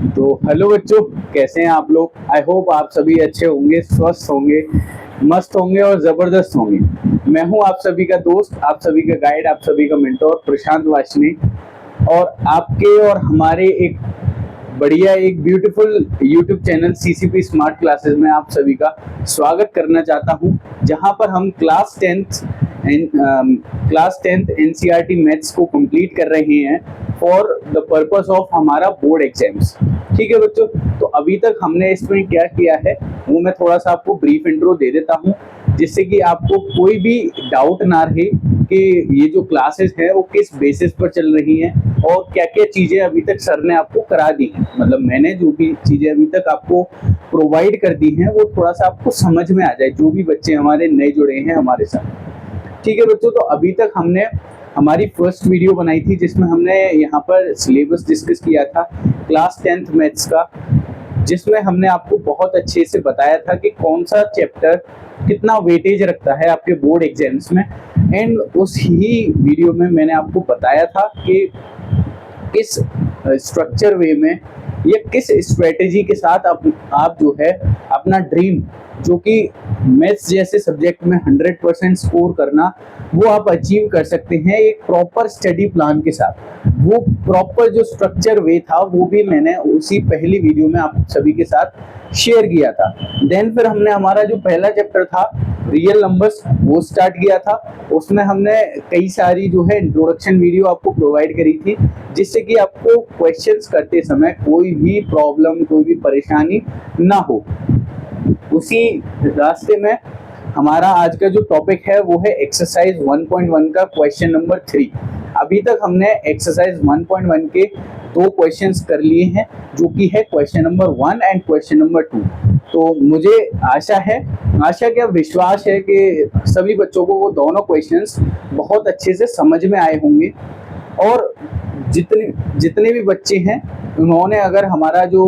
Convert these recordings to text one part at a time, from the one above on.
तो हेलो बच्चों, कैसे हैं आप लोग। आई होप आप सभी अच्छे होंगे, स्वस्थ होंगे, मस्त होंगे और जबरदस्त होंगे। मैं हूं आप सभी का दोस्त, आप सभी का गाइड, आप सभी का मेंटोर प्रशांत वाशनी। और आपके और हमारे एक बढ़िया एक beautiful YouTube channel CCP smart classes में आप सभी का स्वागत करना चाहता हूं, जहां पर हम क्लास टेंथ एनसीईआरटी मैथ्स को कंप्लीट कर रहे हैं फॉर द पर्पस ऑफ हमारा बोर्ड एग्जाम्स। ठीक है बच्चों, तो अभी तक हमने इसमें क्या किया है वो मैं थोड़ा सा आपको ब्रीफ इंट्रो दे देता हूँ, जिससे कि आपको कोई भी डाउट ना रहे कि ये जो क्लासेस है वो किस बेसिस पर चल रही हैं और क्या क्या चीजें अभी तक सर ने आपको करा दी हैं। मतलब मैंने जो भी चीजें अभी तक आपको प्रोवाइड कर दी हैं वो थोड़ा सा आपको समझ में आ जाए, जो भी बच्चे हमारे नए जुड़े हैं हमारे साथ। ठीक है बच्चों, तो अभी तक हमने हमारी फर्स्ट वीडियो बनाई थी जिसमें हमने यहाँ पर सिलेबस डिस्कस किया था क्लास 10th मैथ्स का, जिसमें हमने आपको बहुत अच्छे से बताया था कि कौन सा चैप्टर कितना वेटेज रखता है आपके बोर्ड एग्जाम्स में। एंड उस ही वीडियो में मैंने आपको बताया था कि किस स्ट्रक्चर वे में या किस स्ट्रेटेजी के साथ आप जो है अपना ड्रीम, जो कि मैथ्स जैसे सब्जेक्ट में 100% स्कोर करना, वो आप अचीव कर सकते हैं एक प्रॉपर स्टडी प्लान के साथ। वो प्रॉपर जो स्ट्रक्चर वे था वो भी मैंने उसी पहली वीडियो में आप सभी के साथ शेयर किया था। देन फिर हमने हमारा जो पहला चैप्टर था रियल नंबर्स वो स्टार्ट किया था। उसमें हमने कई सारी जो है इंट्रोडक्शन वीडियो आपको प्रोवाइड करी थी, जिससे कि आपको क्वेश्चंस करते समय कोई भी प्रॉब्लम, कोई भी परेशानी ना हो। उसी रास्ते में हमारा आज का जो टॉपिक है वो है एक्सरसाइज 1.1 का क्वेश्चन नंबर 3। अभी तक हमने एक्सरसाइज 1.1 के 2 क्वेश्चंस कर लिए हैं, जो कि है question number 1 and question number 2। तो मुझे आशा क्या विश्वास है कि सभी बच्चों को वो दोनों क्वेश्चंस बहुत अच्छे से समझ में आए होंगे। और जितने भी बच्चे हैं उन्होंने अगर हमारा जो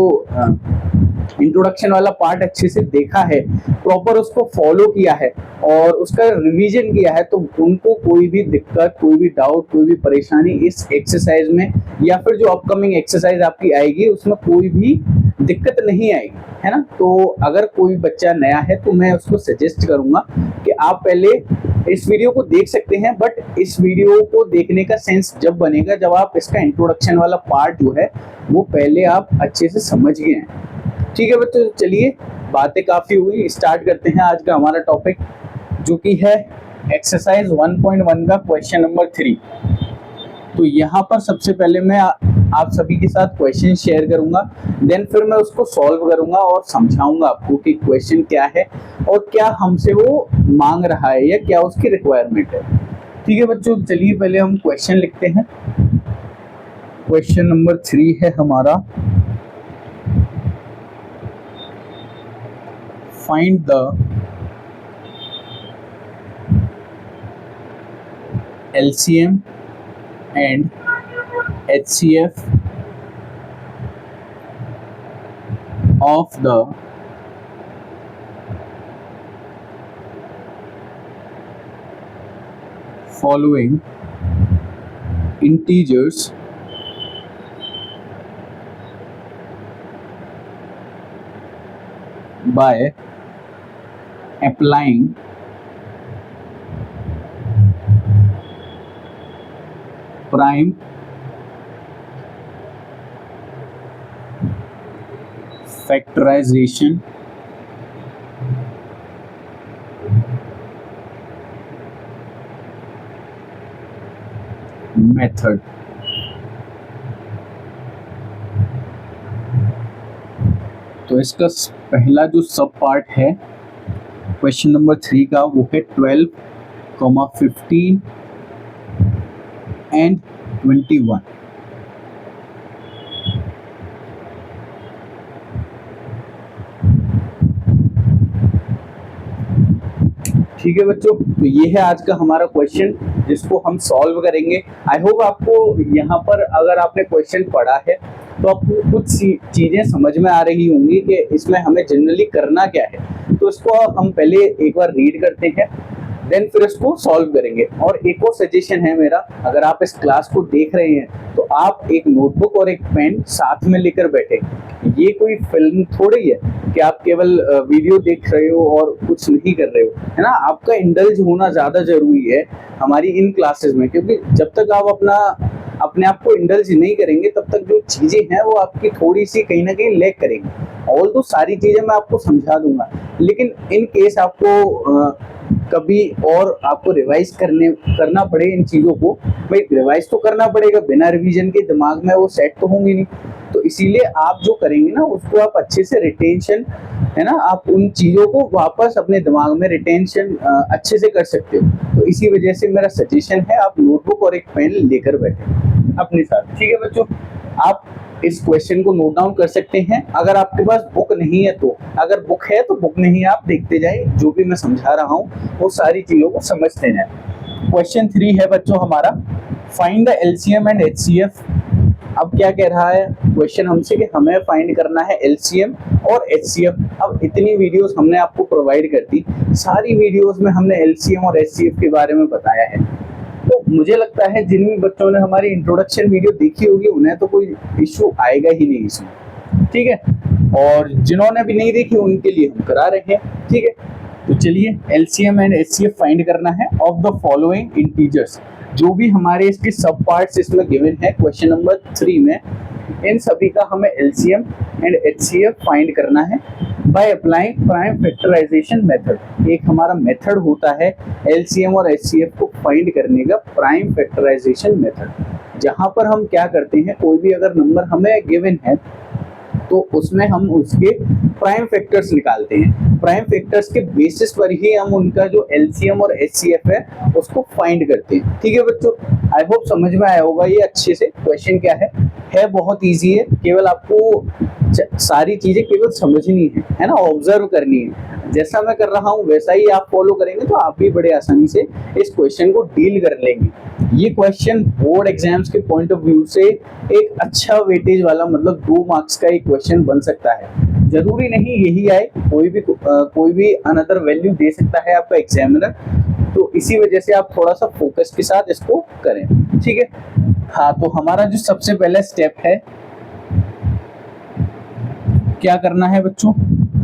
इंट्रोडक्शन वाला पार्ट अच्छे से देखा है, प्रॉपर उसको फॉलो किया है और उसका रिवीजन किया है, तो उनको कोई भी दिक्कत, कोई भी डाउट, कोई भी परेशानी इस एक्सरसाइज में या फिर जो अपकमिंग एक्सरसाइज आपकी आएगी उसमें कोई भी दिक्कत नहीं आएगी, है ना। तो अगर कोई बच्चा नया है तो मैं उसको सजेस्ट करूंगा कि आप पहले इस वीडियो को देख सकते हैं, बट इस वीडियो को देखने का सेंस जब बनेगा जब आप इसका इंट्रोडक्शन वाला पार्ट जो है वो पहले आप अच्छे से समझ गए हैं। ठीक है बच्चों, चलिए बातें काफी हुई, स्टार्ट करते हैं आज का हमारा टॉपिक, जो कि है एक्सरसाइज 1.1 का क्वेश्चन नंबर 3। तो यहाँ पर सबसे पहले मैं आप सभी के साथ क्वेश्चन शेयर करूंगा, देन फिर मैं उसको सॉल्व करूंगा और समझाऊंगा आपको कि क्वेश्चन क्या है और क्या हमसे वो मांग रहा है या क्या उसकी रिक्वायरमेंट है। ठीक है बच्चों, चलिए पहले हम क्वेश्चन लिखते हैं। क्वेश्चन नंबर 3 है हमारा, find the LCM and HCF of the following integers by applying prime factorization method। तो इसका पहला जो सब पार्ट है क्वेश्चन नंबर 3 का वो है 12, 15 एंड 21। ठीक है बच्चों, तो ये है आज का हमारा क्वेश्चन जिसको हम सॉल्व करेंगे। आई होप आपको यहाँ पर अगर आपने क्वेश्चन पढ़ा है तो आपको कुछ चीजें समझ में आ रही होंगी कि इसमें हमें जनरली करना क्या है। तो इसको हम पहले एक बार रीड करते हैं देन फिर इसको सॉल्व करेंगे। और एक और सजेशन है मेरा, अगर आप इस क्लास को देख रहे हैं तो आप एक नोटबुक और एक पेन साथ में लेकर बैठे। ये कोई फिल्म थोड़ी है कि आप केवल वीडियो देख रहे हो और कुछ नहीं कर रहे हो, है ना। आपका इंडल्ज होना ज्यादा जरूरी है हमारी इन क्लासेस में, क्योंकि जब तक आप अपने आप को इंडल्ज नहीं करेंगे तब तक जो चीजें हैं वो आपकी थोड़ी सी कहीं ना कहीं लैग करेंगी। ऑल तो सारी चीजें मैं आपको समझा दूंगा, लेकिन इन केस आपको कभी और आपको रिवाइज करना पड़े इन चीजों को, भाई रिवाइज तो करना पड़ेगा, बिना रिवीजन के दिमाग में वो सेट तो होंगी नहीं। तो इसीलिए आप जो करेंगे ना उसको आप अच्छे से रिटेंशन, है ना, आप उन चीजों को वापस अपने दिमाग में रिटेंशन अच्छे से कर सकते हो। तो इसी वजह से मेरा सजेशन है आप नोटबुक और एक पेन लेकर बैठे अपने साथ। ठीक है बच्चों, आप इस क्वेश्चन को नोट डाउन कर सकते हैं। अगर आपके पास बुक नहीं है तो, अगर बुक है तो बुक में ही आप देखते जाए, जो भी मैं समझा रहा हूँ वो सारी चीजों को समझते जाए। क्वेश्चन 3 है बच्चों हमारा, find the LCM and HCF. अब क्या कह रहा है क्वेश्चन हमसे कि हमें फाइंड करना है एलसीएम और एचसीएफ। अब इतनी वीडियोस हमने आपको प्रोवाइड कर दी, सारी वीडियोस में हमने एलसीएम और एचसीएफ के बारे में बताया है। तो मुझे लगता है जिन भी बच्चों ने हमारी इंट्रोडक्शन वीडियो देखी होगी उन्हें तो कोई इश्यू आएगा ही नहीं इसमें। ठीक है, और जिन्होंने भी नहीं देखी उनके लिए हम करा रहे हैं। ठीक है, तो चलिए एलसीएम एंड एचसीएफ फाइंड करना है ऑफ द फॉलोइंग इंटीजर्स। जो भी हमारे इसके सब पार्ट्स इसमें गिवन है क्वेश्चन नंबर 3 में, इन सभी का हमें एलसीएम एंड एचसीएफ फाइंड करना है by applying prime factorization method. एक हमारा मेथड होता है एलसीएम और एचसीएफ को फाइंड करने का, प्राइम फैक्टराइजेशन मेथड। जहां पर हम क्या करते हैं, कोई भी अगर नंबर हमें गिवन है तो उसमें हम उसके प्राइम फैक्टर्स निकालते हैं। प्राइम फैक्टर्स के बेसिस पर ही हम उनका जो एलसीएम और एचसीएफ है उसको फाइंड करते हैं। ठीक है बच्चों, आई होप समझ में आया होगा ये अच्छे से। क्वेश्चन क्या है बहुत इजी है, केवल आपको सारी चीजें केवल समझनी है ना, ऑब्जर्व करनी है। जैसा मैं कर रहा हूँ वैसा ही आप फॉलो करेंगे तो आप भी बड़े आसानी से इस क्वेश्चन को डील कर लेंगे। ये क्वेश्चन बोर्ड एग्जाम्स के पॉइंट ऑफ व्यू से एक अच्छा वेटेज वाला, मतलब 2 मार्क्स का एक क्वेश्चन बन सकता है। जरूरी नहीं यही आए, कोई भी अनदर वैल्यू दे सकता है आपका एग्जामिनर। तो इसी वजह से आप थोड़ा सा फोकस के साथ इसको करें। ठीक है, हाँ, तो हमारा जो सबसे पहला स्टेप है, क्या करना है बच्चों,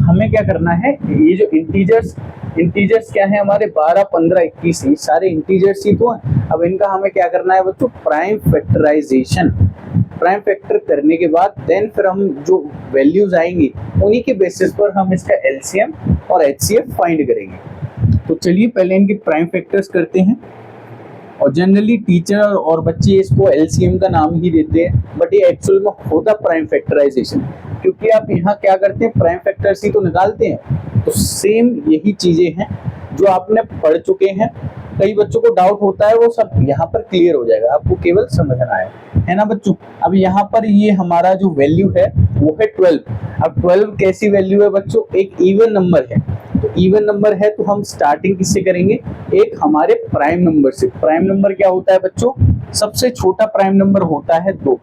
हमें क्या करना है, ये जो इंटीजर्स क्या है हमारे 12, 15, 21, ये सारे इंटीजर्स ही तो हैं। अब इनका हमें क्या करना है बच्चों, प्राइम फैक्टराइजेशन। प्राइम फैक्टर करने के बाद देन फिर हम जो वैल्यूज आएंगी उन्हीं के बेसिस पर हम इसका एलसीएम और एचसीएफ फाइंड करेंगे। तो चलिए पहले इनके प्राइम फैक्टर्स करते हैं। और जनरली टीचर और बच्चे इसको एलसीएम का नाम ही देते हैं, बट ये एक्चुअल में होता प्राइम फैक्टराइजेशन, क्योंकि आप यहाँ क्या करते हैं, प्राइम फैक्टर्स ही तो निकालते हैं। तो सेम यही चीजें हैं जो आपने पढ़ चुके हैं। कई बच्चों को डाउट होता है, वो सब यहाँ पर क्लियर हो जाएगा, आपको केवल समझना है ना बच्चों। अब यहाँ पर ये हमारा जो वैल्यू है वो है 12। अब 12 कैसी वैल्यू है बच्चों, एक इवन नंबर है। तो इवन नंबर है तो हम स्टार्टिंग किससे करेंगे, एक हमारे प्राइम नंबर से। प्राइम नंबर क्या होता है बच्चों, सबसे छोटा प्राइम नंबर होता है 2।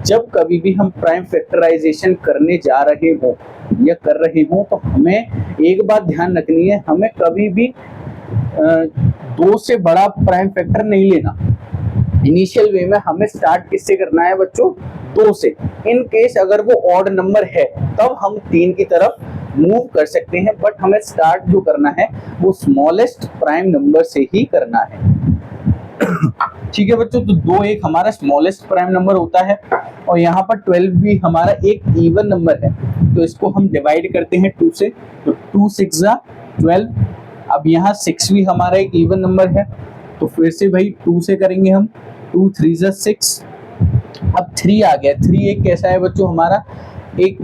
जब कभी भी हम प्राइम फैक्टराइजेशन करने जा रहे हो या कर रहे हो तो हमें एक बात ध्यान रखनी है, हमें कभी भी 2 से बड़ा प्राइम फैक्टर नहीं लेना। इनिशियल वे में हमें स्टार्ट किससे करना है बच्चों, 2 से। इन केस अगर वो ऑड नंबर है तब हम 3 की तरफ मूव कर सकते हैं, बट हमें स्टार्ट जो करना है वो स्मॉलेस्ट प्राइम नंबर से ही करना है। ठीक है बच्चों, तो 2 एक हमारा स्मॉलेस्ट प्राइम नंबर होता है और यहाँ पर 12 भी हमारा एक इवन नंबर है। तो इसको हम डिवाइड करते हैं 2 से, तो 2 6 12। अब यहाँ 6 भी हमारा एक इवन नंबर है, तो फिर से भाई 2 से करेंगे हम, 2 3 6। अब 3 आ गया। 3 एक कैसा है बच्चों हमारा, एक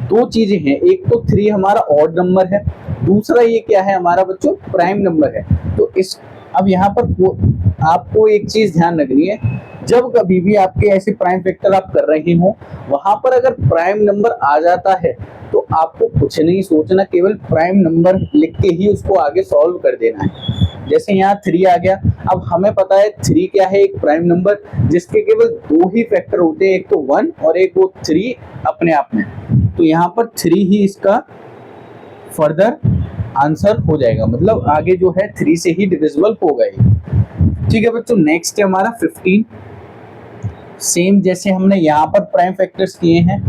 2 चीजें हैं, एक तो 3 हमारा ऑड नंबर है, दूसरा ये क्या है हमारा बच्चों, प्राइम नंबर है। तो इस अब यहाँ पर आपको एक चीज ध्यान रखनी है, जब कभी भी आपके ऐसे प्राइम फैक्टर आप कर रहे हो वहां पर अगर प्राइम नंबर आ जाता है तो आपको कुछ नहीं सोचना, केवल प्राइम नंबर लिख के ही उसको आगे सॉल्व कर देना है। जैसे यहाँ 3 आ गया, अब हमें पता है 3 क्या है, एक प्राइम नंबर जिसके केवल 2 ही फैक्टर होते हैं, एक तो 1 और एक वो 3 अपने आप में। तो यहाँ पर 3 ही इसका फर्दर आंसर हो जाएगा, मतलब आगे जो है 3 से ही डिविजिबल होगा ये। ठीक है बच्चों, नेक्स्ट है हमारा 15। सेम जैसे हमने यहाँ पर प्राइम फैक्टर्स किए हैं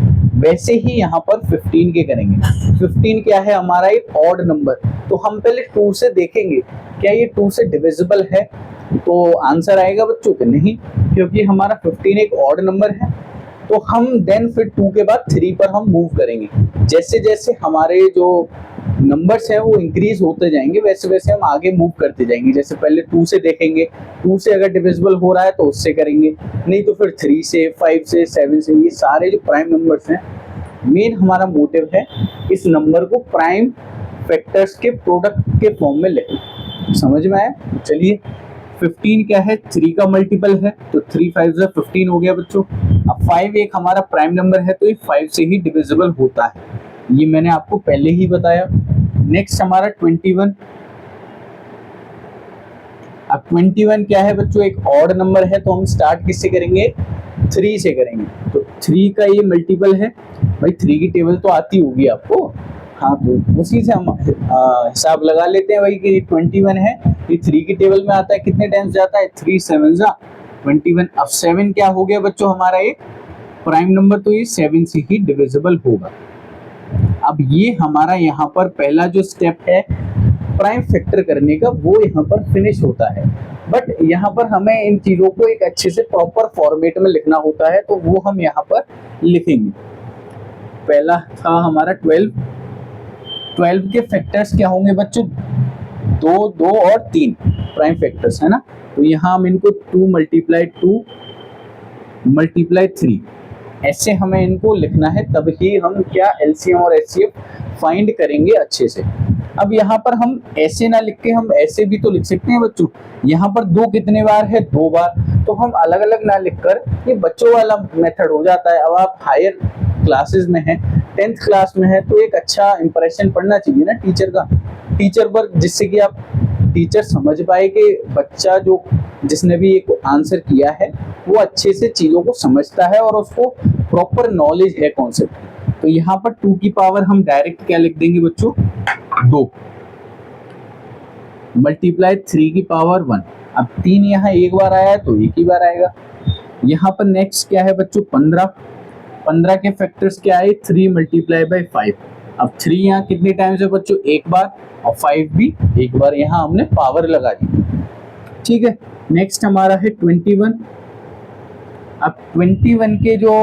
वैसे ही यहाँ पर 15 के करेंगे। 15 क्या है, हमारा एक ऑड नंबर, तो हम पहले 2 से देखेंगे क्या ये 2 से डिविजिबल है, तो आंसर आएगा बच्चों कि नहीं, क्योंकि हमारा 15 एक ऑड नंबर है। तो हम देन फिर 2 के बाद 3 पर हम मूव करेंगे। जैसे जैसे हमारे जो नंबर्स हैं वो इंक्रीज होते जाएंगे वैसे वैसे हम आगे मूव करते जाएंगे। जैसे पहले 2 से देखेंगे, 2 से अगर डिविजिबल हो रहा है तो उससे करेंगे, नहीं तो फिर 3 से, 5 से, 7 से। ये सारे जो प्राइम नंबर्स हैं, मेन हमारा मोटिव है इस नंबर को प्राइम फैक्टर्स के प्रोडक्ट के फॉर्म में लिखें। समझ में आया? चलिए, 15 क्या है, 3 का मल्टीपल है, तो 3 5 15 हो गया बच्चों। अब 5 एक हमारा प्राइम नंबर है, तो ये 5 से ही डिविजिबल होता है, ये मैंने आपको पहले ही बताया। नेक्स्ट हमारा 21। अब 21 क्या है बच्चों, एक ऑड नंबर है, तो हम स्टार्ट किससे करेंगे, 3 से करेंगे। तो 3 का ये मल्टीपल है, भाई 3 की टेबल तो आती होगी आपको, हाँ, तो उसी से हम हिसाब लगा लेते हैं भाई कि 21 है, ये 3 की टेबल में आता है, कितने टाइम्स जाता है, 3 7 21। अब 7 क्या हो गया बच्चों, हमारा एक प्राइम नंबर, तो ये 7 से ही डिविजिबल होगा। अब ये हमारा यहाँ पर पहला जो स्टेप है प्राइम फैक्टर करने का, वो यहाँ पर फिनिश होता है। बट यहाँ पर हमें इन चीजों को एक अच्छे से प्रॉपर फॉर्मेट में लिखना होता है, तो वो हम यहाँ पर लिखेंगे। पहला था हमारा 12 के फैक्टर्स क्या होंगे बच्चों, 2 2 और 3 प्राइम फैक्टर्स है ना, तो यहाँ हम इनको 2 मल्टीप्लाई 3 ऐसे हमें इनको लिखना है, तब ही हम क्या एलसीएम और एचसीएफ फाइंड करेंगे अच्छे से। अब यहाँ पर हम ऐसे ना लिख के हम ऐसे भी तो लिख सकते हैं बच्चों। यहाँ पर 2 कितने बार है, 2 बार, तो हम अलग अलग ना लिखकर, ये बच्चों वाला मेथड हो जाता है। अब आप हायर क्लासेस में हैं, 10th क्लास में है, तो एक अच्छा इंप्रेशन पड़ना चाहिए ना टीचर पर, जिससे कि आप टीचर समझ पाए कि बच्चा जो जिसने भी एक आंसर किया है वो अच्छे से चीजों को समझता है और उसको प्रॉपर नॉलेज है कॉन्सेप्ट। तो यहाँ पर 2 की पावर हम डायरेक्ट क्या लिख देंगे बच्चों, 2 मल्टीप्लाई 3 की पावर 1। अब 3 यहाँ एक बार आया है तो एक ही बार आएगा। यहाँ पर नेक्स्ट क्या है बच्चों, 15 के फैक्टर्स क्या है, 3 मल्टीप्लाई बाई 5। अब 3 यहाँ कितने टाइम्स है बच्चों, एक बार, और 5 भी एक बार, यहाँ हमने पावर लगा दी। ठीक है, नेक्स्ट हमारा है 21। अब 21 के जो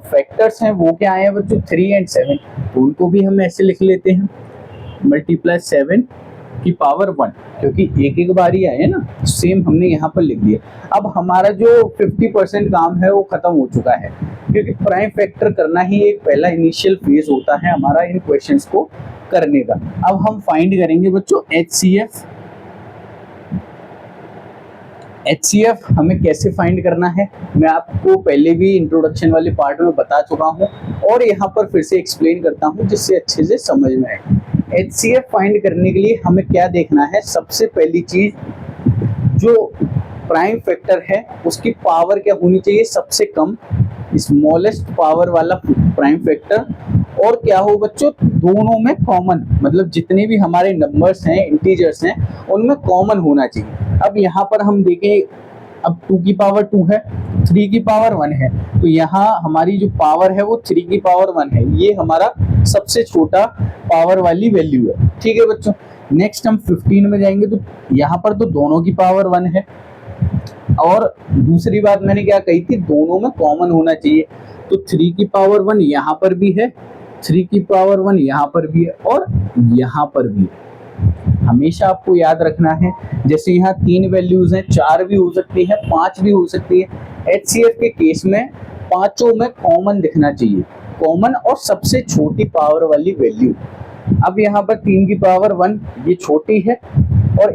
फैक्टर्स हैं वो क्या आए हैं बच्चों, 3 और 7, तो उनको भी हम ऐसे लिख लेते हैं, मल्टीप्लाई 7 की पावर 1, क्योंकि एक एक बार ही आए ना, सेम हमने यहाँ पर लिख दिया। अब हमारा जो 50% काम है वो खत्म हो चुका है, क्योंकि प्राइम फैक्टर करना ही एक पहला इनिशियल फेज होता है हमारा इन क्वेश्चंस को करने का। अब हम फाइंड करेंगे बच्चों HCF हमें कैसे फाइंड करना है, मैं आपको पहले भी इंट्रोडक्शन वाले पार्ट में बता चुका हूँ और यहाँ पर फिर से एक्सप्लेन करता हूँ जिससे अच्छे से समझ में आए। HCF फाइंड करने के लिए हमें क्या देखना है, सबसे पहली चीज जो प्राइम फैक्टर है उसकी पावर क्या होनी चाहिए, सबसे कम, स्मॉलेस्ट पावर वाला प्राइम फैक्टर, और क्या हो बच्चों, दोनों में कॉमन, मतलब जितने भी हमारे नंबर्स हैं, इंटीजर्स हैं, उनमें कॉमन होना चाहिए। अब यहाँ पर हम देखें, अब 2 की पावर 2 है, 3 की पावर 1 है, तो यहाँ हमारी जो पावर है वो 3 की पावर 1 है, ये हमारा सबसे छोटा पावर वाली वैल्यू है। ठीक है बच्चों, नेक्स्ट हम 15 में जाएंगे, तो यहाँ पर तो दोनों की पावर 1 है, और दूसरी बात मैंने क्या कही थी, दोनों में कॉमन होना चाहिए, तो 3 की पावर 1 यहाँ पर भी है, 3 की पावर 1 यहाँ पर भी है, और यहाँ पर भी है। हमेशा आपको याद रखना है, जैसे यहाँ 3 वैल्यूज हैं, 4 भी हो सकती है, 5 भी हो सकती है। HCF के केस में पांचों में कॉमन दिखना चाहिए, कॉमन और सबसे छोटी पावर वाली वैल्यू। अब यहाँ पर 3 की पावर 1 ये छोटी है, और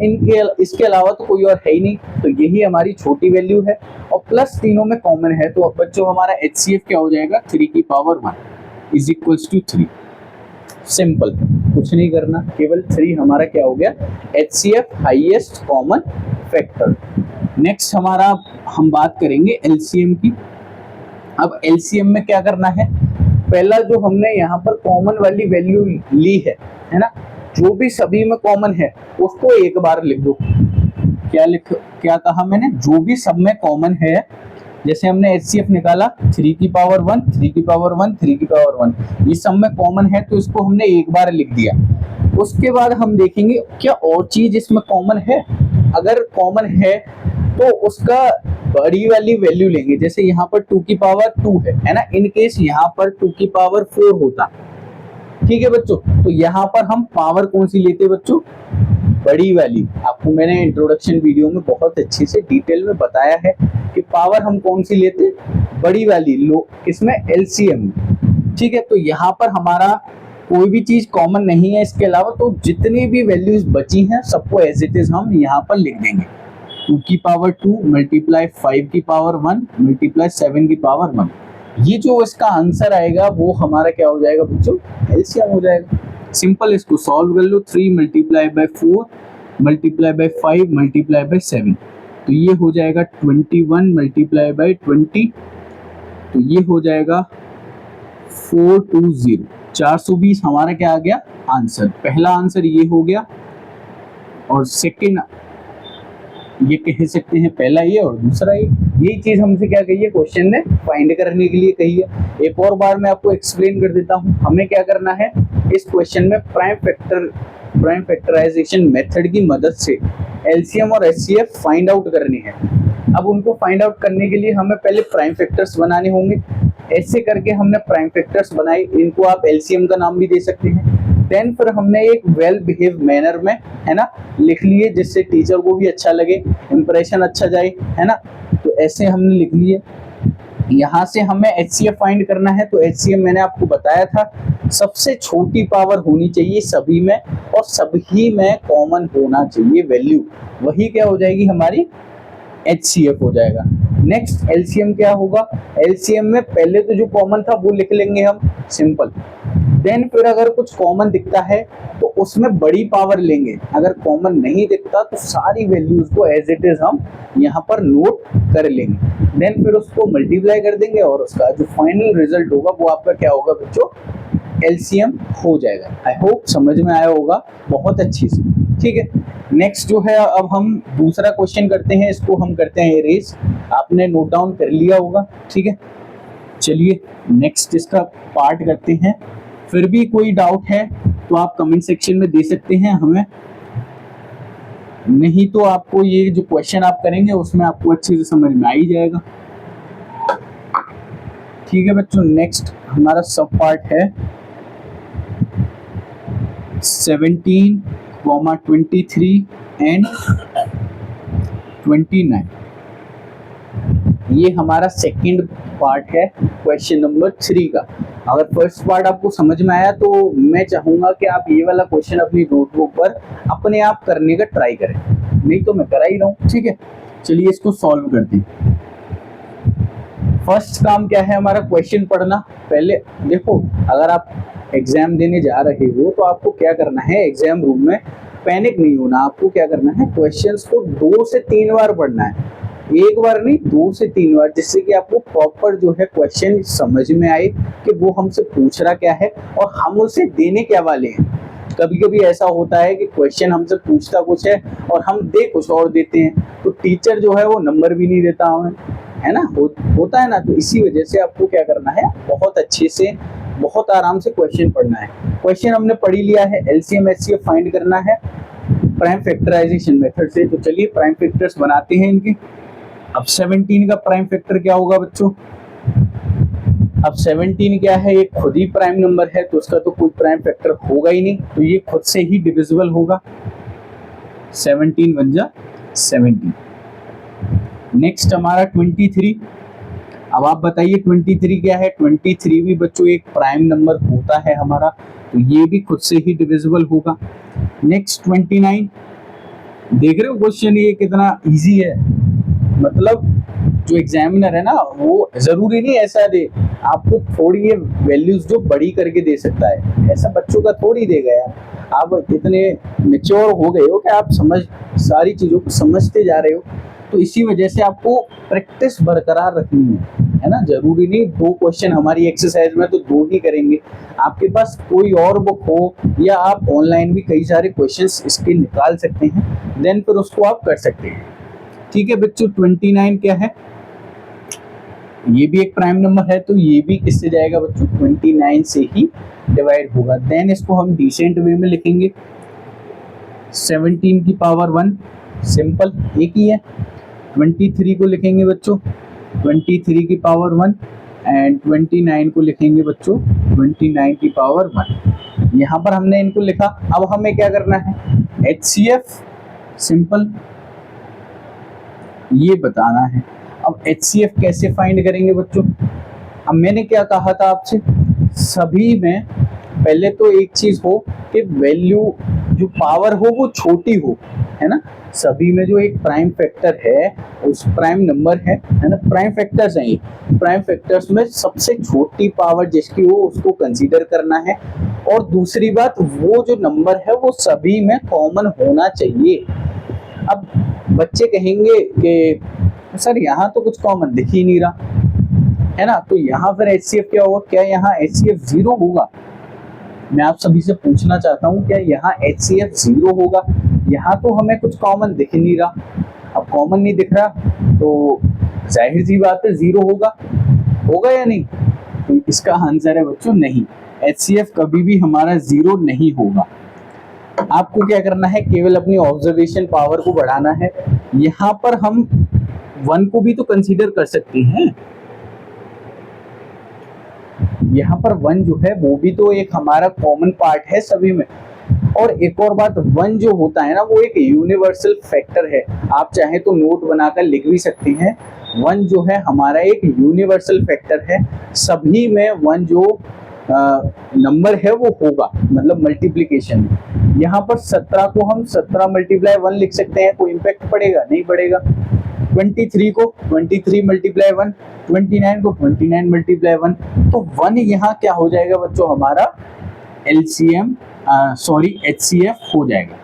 इसके अलावा तो कोई और है ही नहीं, तो यही हमारी छोटी वैल्यू है, और प्लस तीनों में कॉमन है, तो बच्चों हमारा HCF क्या हो जाएगा, 3 की power 1 is equals to 3। Simple, कुछ नहीं करना, केवल 3 हमारा क्या हो गया, HCF highest common factor. Next हमारा हम बात करेंगे LCM की। अब LCM में क्या करना है, पहला जो हमने यहाँ पर कॉमन वाली वैल्यू ली है ना, जो भी सभी में कॉमन है उसको एक बार लिख दो। क्या कहा मैंने, जो भी सब में कॉमन है, जैसे हमने HCF निकाला 3 की पावर 1, 3 की पावर 1, 3 की पावर 1, ये सब में कॉमन है तो इसको हमने एक बार लिख दिया। उसके बाद हम देखेंगे क्या और चीज इसमें कॉमन है। अगर कॉमन है तो उसका बड़ी वाली वैल्यू लेंगे। जैसे यहाँ पर 2 की पावर 2 है ना, इन केस यहाँ पर 2 की पावर 4 होता, ठीक है बच्चों, तो यहाँ पर हम पावर कौन सी लेते बच्चों, बड़ी वाली। आपको मैंने इंट्रोडक्शन वीडियो में बहुत अच्छे से डिटेल में बताया है कि पावर हम कौन सी लेते, बड़ी वाली। लो किसमें, LCM। ठीक है, तो यहाँ पर हमारा कोई भी चीज कॉमन नहीं है इसके अलावा, तो जितनी भी वैल्यूज बची हैं सबको एज इट इज हम यहाँ पर लिख देंगे। 2 की पावर 2 मल्टीप्लाई 5 की पावर 1 मल्टीप्लाई 7 की पावर 1। ये जो इसका आंसर आएगा वो हमारा क्या हो जाएगा बच्चों, एलसीएम हो जाएगा। सिंपल, इसको सॉल्व कर लो। 3 multiply by 4 multiply by 5 multiply by 7, तो ये हो जाएगा 21 मल्टीप्लाई बाय 20, तो ये हो जाएगा 420। 420 हमारा क्या आ गया आंसर। पहला आंसर ये हो गया, और सेकंड ये कह सकते हैं पहला ये और दूसरा ये। यही चीज हमसे क्या कही है, क्वेश्चन ने फाइंड करने के लिए कही है। एक और बार मैं आपको एक्सप्लेन कर देता हूँ। हमें क्या करना है, इस क्वेश्चन में प्राइम फैक्टराइजेशन मेथड की मदद से एलसीएम और एचसीएफ फाइंड आउट करने हैं। अब उनको फाइंड आउट करने के लिए हमें पहले प्राइम फैक्टर्स बनाने होंगे। ऐसे करके हमने प्राइम फैक्टर्स बनाए, इनको आप एलसीएम का नाम भी दे सकते हैं। देन फिर हमने एक वेल बिहेव मैनर में, है ना, लिख लिए, जिससे टीचर को भी अच्छा लगे, इंप्रेशन अच्छा जाए, है ना। तो ऐसे हमने लिख लिए। यहाँ से हमें एचसीएफ फाइंड करना है, तो एचसीएफ मैंने आपको बताया था सबसे छोटी पावर होनी चाहिए सभी में, और सभी में कॉमन होना चाहिए वैल्यू, वही क्या हो जाएगी हमारी HCF हो जाएगा। नेक्स्ट LCM क्या होगा, LCM में पहले तो जो कॉमन था वो लिख लेंगे हम, सिंपल। देन फिर अगर कुछ कॉमन दिखता है तो उसमें बड़ी पावर लेंगे, अगर कॉमन नहीं दिखता तो सारी वैल्यूज को एज इट इज हम यहाँ पर नोट कर लेंगे। देन फिर उसको मल्टीप्लाई कर देंगे, और उसका जो फाइनल रिजल्ट होगा वो आपका क्या होगा बच्चों, LCM हो जाएगा। आई होप समझ में आया होगा बहुत अच्छी से, ठीक है। नेक्स्ट जो है, अब हम दूसरा क्वेश्चन करते हैं, इसको हम करते हैं इरेज। आपने नोट डाउन कर लिया होगा, ठीक है। चलिए नेक्स्ट इसका पार्ट करते हैं। फिर भी कोई डाउट है तो आप कमेंट सेक्शन में दे सकते हैं हमें, नहीं तो आपको ये जो क्वेश्चन आप करेंगे उसमें आपको अच्छे से समझ में आ ही जाएगा, ठीक है बच्चों। नेक्स्ट हमारा सब पार्ट है 17, 23 एंड 29। ये हमारा सेकंड पार्ट है क्वेश्चन नंबर 3 का। अगर फर्स्ट पार्ट आपको समझ में आया तो मैं चाहूंगा कि आप ये वाला क्वेश्चन अपनी नोटबुक पर अपने आप करने का ट्राई करें, नहीं तो मैं करा ही रहा हूं, ठीक है। चलिए इसको सॉल्व करते हैं। फर्स्ट काम क्या है हमारा, क्वेश्चन पढ़ना। पहले देखो, अगर आप एग्जाम देने जा रहे हो तो आपको क्या करना है, एग्जाम रूम में पैनिक नहीं होना। आपको क्या करना है, क्वेश्चंस को 2 से 3 बार पढ़ना है, एक बार नहीं 2 से 3 बार, जिससे कि आपको प्रॉपर जो है क्वेश्चन समझ में आए कि वो हमसे पूछ रहा क्या है और हम उसे देने क्या वाले हैं। कभी कभी ऐसा होता है कि क्वेश्चन हमसे पूछता कुछ है और हम दे कुछ और देते हैं, तो टीचर जो है वो नंबर भी नहीं देता हमें, है ना, होता है ना। तो इसी वजह से आपको क्या करना है, बहुत अच्छे से बहुत आराम से क्वेश्चन पढ़ना है। क्वेश्चन हमने पढ़ ही लिया है, LCM HCF फाइंड करना है प्राइम फैक्टराइजेशन मेथड से। तो चलिए प्राइम फैक्टर्स बनाते हैं इनके। अब 17 का प्राइम फैक्टर क्या होगा बच्चों, अब 17 क्या है, ये खुद ही प्राइम नंबर है तो उसका तो कोई प्राइम फैक्टर होगा ही नहीं, तो ये खुद से ही डिविजिबल होगा। 17 बन जा 17। नेक्स्ट हमारा 23। अब आप बताइए 23 क्या है। 23 भी बच्चों एक प्राइम नंबर होता है हमारा, तो ये भी खुद से ही डिविजिबल होगा। नेक्स्ट 29। देख रहे हो क्वेश्चन ये कितना इजी है, मतलब जो एग्जामिनर है ना वो जरूरी नहीं ऐसा दे, आपको थोड़ी ये वैल्यूज जो बड़ी करके दे सकता है, ऐसा बच्चों का थोड़ी देगा यार। आप इतने मैच्योर हो गए हो कि आप सारी चीजों को समझते जा रहे हो, तो इसी वजह से आपको प्रैक्टिस बरकरार रखनी है। है ना, जरूरी नहीं 2 क्वेश्चन हमारी एक्सरसाइज में तो 2 ही करेंगे। आपके पास कोई और बुक हो या आप ऑनलाइन भी कई सारे क्वेश्चंस इसके निकाल सकते हैं, देन फिर उसको आप कर सकते हैं। ठीक है बच्चों, 29 क्या है, ये भी एक प्राइम नंबर है, तो ये भी किससे जाएगा बच्चों, 29 से ही डिवाइड होगा। देन इसको हम डिसेंट वे में लिखेंगे, 17 की पावर 1, सिंपल एक ही है। 23 को लिखेंगे बच्चों 23 की पावर 1 एंड 29 को लिखेंगे बच्चों 29 की पावर 1। यहाँ पर हमने इनको लिखा। अब हमें क्या करना है, HCF सिंपल ये बताना है। अब HCF कैसे फाइंड करेंगे बच्चों, अब मैंने क्या कहा था आपसे, सभी में पहले तो एक चीज हो कि वैल्यू जो पावर हो वो छोटी हो, है ना। सभी में जो एक प्राइम फैक्टर है, उस प्राइम नंबर है ना, प्राइम फैक्टर्स हैं ये, प्राइम फैक्टर्स में सबसे छोटी पावर जिसकी हो उसको कंसीडर करना है। और दूसरी बात, वो जो नंबर है वो सभी में कॉमन होना चाहिए। अब बच्चे कहेंगे कि सर यहाँ तो कुछ कॉमन दिख ही नहीं रहा, है ना, तो यहाँ फिर HCF क्या होगा, क्या यहाँ HCF 0 होगा? मैं आप सभी से पूछना चाहता हूँ, क्या यहाँ HCF 0 होगा? यहाँ तो हमें कुछ कॉमन दिख नहीं रहा। अब कॉमन नहीं दिख रहा तो जाहिर सी बात है 0 होगा, होगा या नहीं? तो इसका आंसर है बच्चों नहीं, HCF कभी भी हमारा 0 नहीं होगा। आपको क्या करना है, केवल अपनी ऑब्जर्वेशन पावर को बढ़ाना है। यहाँ पर हम 1 को भी तो कंसीडर कर सकते हैं, यहाँ पर 1 जो है वो भी तो एक हमारा कॉमन पार्ट है सभी में। और एक और बात, 1 जो होता है ना वो एक यूनिवर्सल फैक्टर है, आप चाहे तो नोट बनाकर लिख भी सकते हैं। 1 जो है हमारा एक यूनिवर्सल फैक्टर है, सभी में 1 जो नंबर है वो होगा, मतलब मल्टीप्लीकेशन में। यहाँ पर 17 को हम 17 मल्टीप्लाई 1 लिख सकते हैं, कोई इम्पैक्ट पड़ेगा नहीं पड़ेगा। 23 को 23 मल्टीप्लाई 1, 29 को 29 मल्टीप्लाई 1, तो 1 यहाँ क्या हो जाएगा बच्चों, हमारा LCM सॉरी HCF हो जाएगा।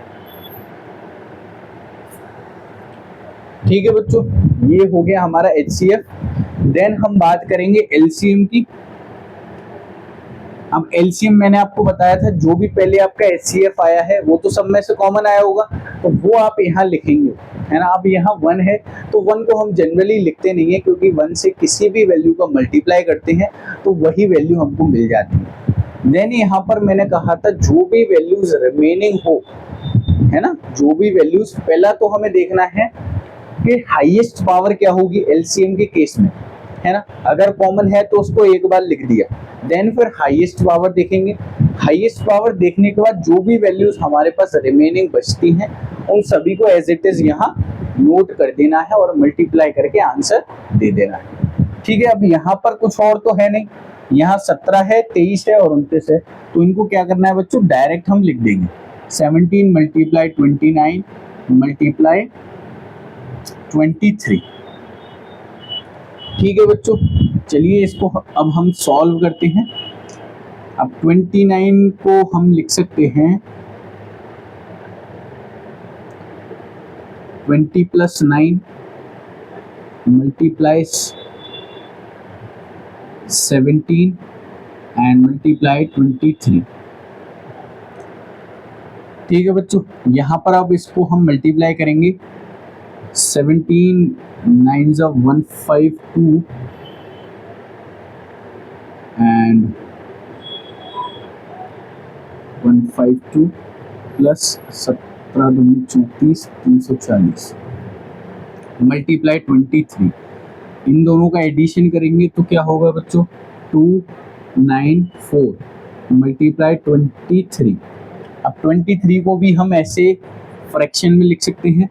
ठीक है बच्चों, ये हो गया हमारा HCF। देन हम बात करेंगे LCM की। अब LCM मैंने आपको बताया था, जो भी पहले आपका HCF आया है वो तो सब में से कॉमन आया होगा, तो वो आप यहाँ लिखेंगे, है ना। अब यहाँ 1 है तो 1 को हम जनरली लिखते नहीं है, क्योंकि 1 से किसी भी वैल्यू का मल्टीप्लाई करते हैं तो वही वैल्यू हमको मिल जाती है। देन यहाँ पर मैंने कहा था जो भी वैल्यूज रिमेनिंग हो, है ना, जो भी वैल्यूज, पहला तो हमें देखना है कि हाईएस्ट पावर क्या होगी LCM के केस में, है ना। अगर कॉमन है तो उसको एक बार लिख दिया, देन फिर हाईएस्ट पावर देखेंगे। हाईएस्ट पावर देखने के बाद जो भी वैल्यूज हमारे पास रिमेनिंग बचती हैं उन सभी को एज इट इज यहाँ नोट कर देना है और मल्टीप्लाई करके आंसर दे देना है। ठीक है, अब यहाँ पर कुछ और तो है नहीं, यहाँ 17 है, 23 है और 29 है, तो इनको क्या करना है बच्चों, डायरेक्ट हम लिख देंगे 17 मल्टीप्लाई 29 मल्टीप्लाई 23। ठीक है बच्चों, चलिए इसको अब हम सॉल्व करते हैं। अब 29 को हम लिख सकते हैं 20 + 9 मल्टीप्लाइज 17 एंड मल्टीप्लाई 23। ठीक है बच्चों, यहाँ पर अब इसको हम मल्टीप्लाई करेंगे, 17 9s of 152 and 152 प्लस 17 दूनी 34 340 मल्टीप्लाई 23। इन दोनों का एडिशन करेंगे तो क्या होगा बच्चों, 294 मल्टीप्लाई 23। अब 23 को भी हम ऐसे फ्रैक्शन में लिख सकते हैं,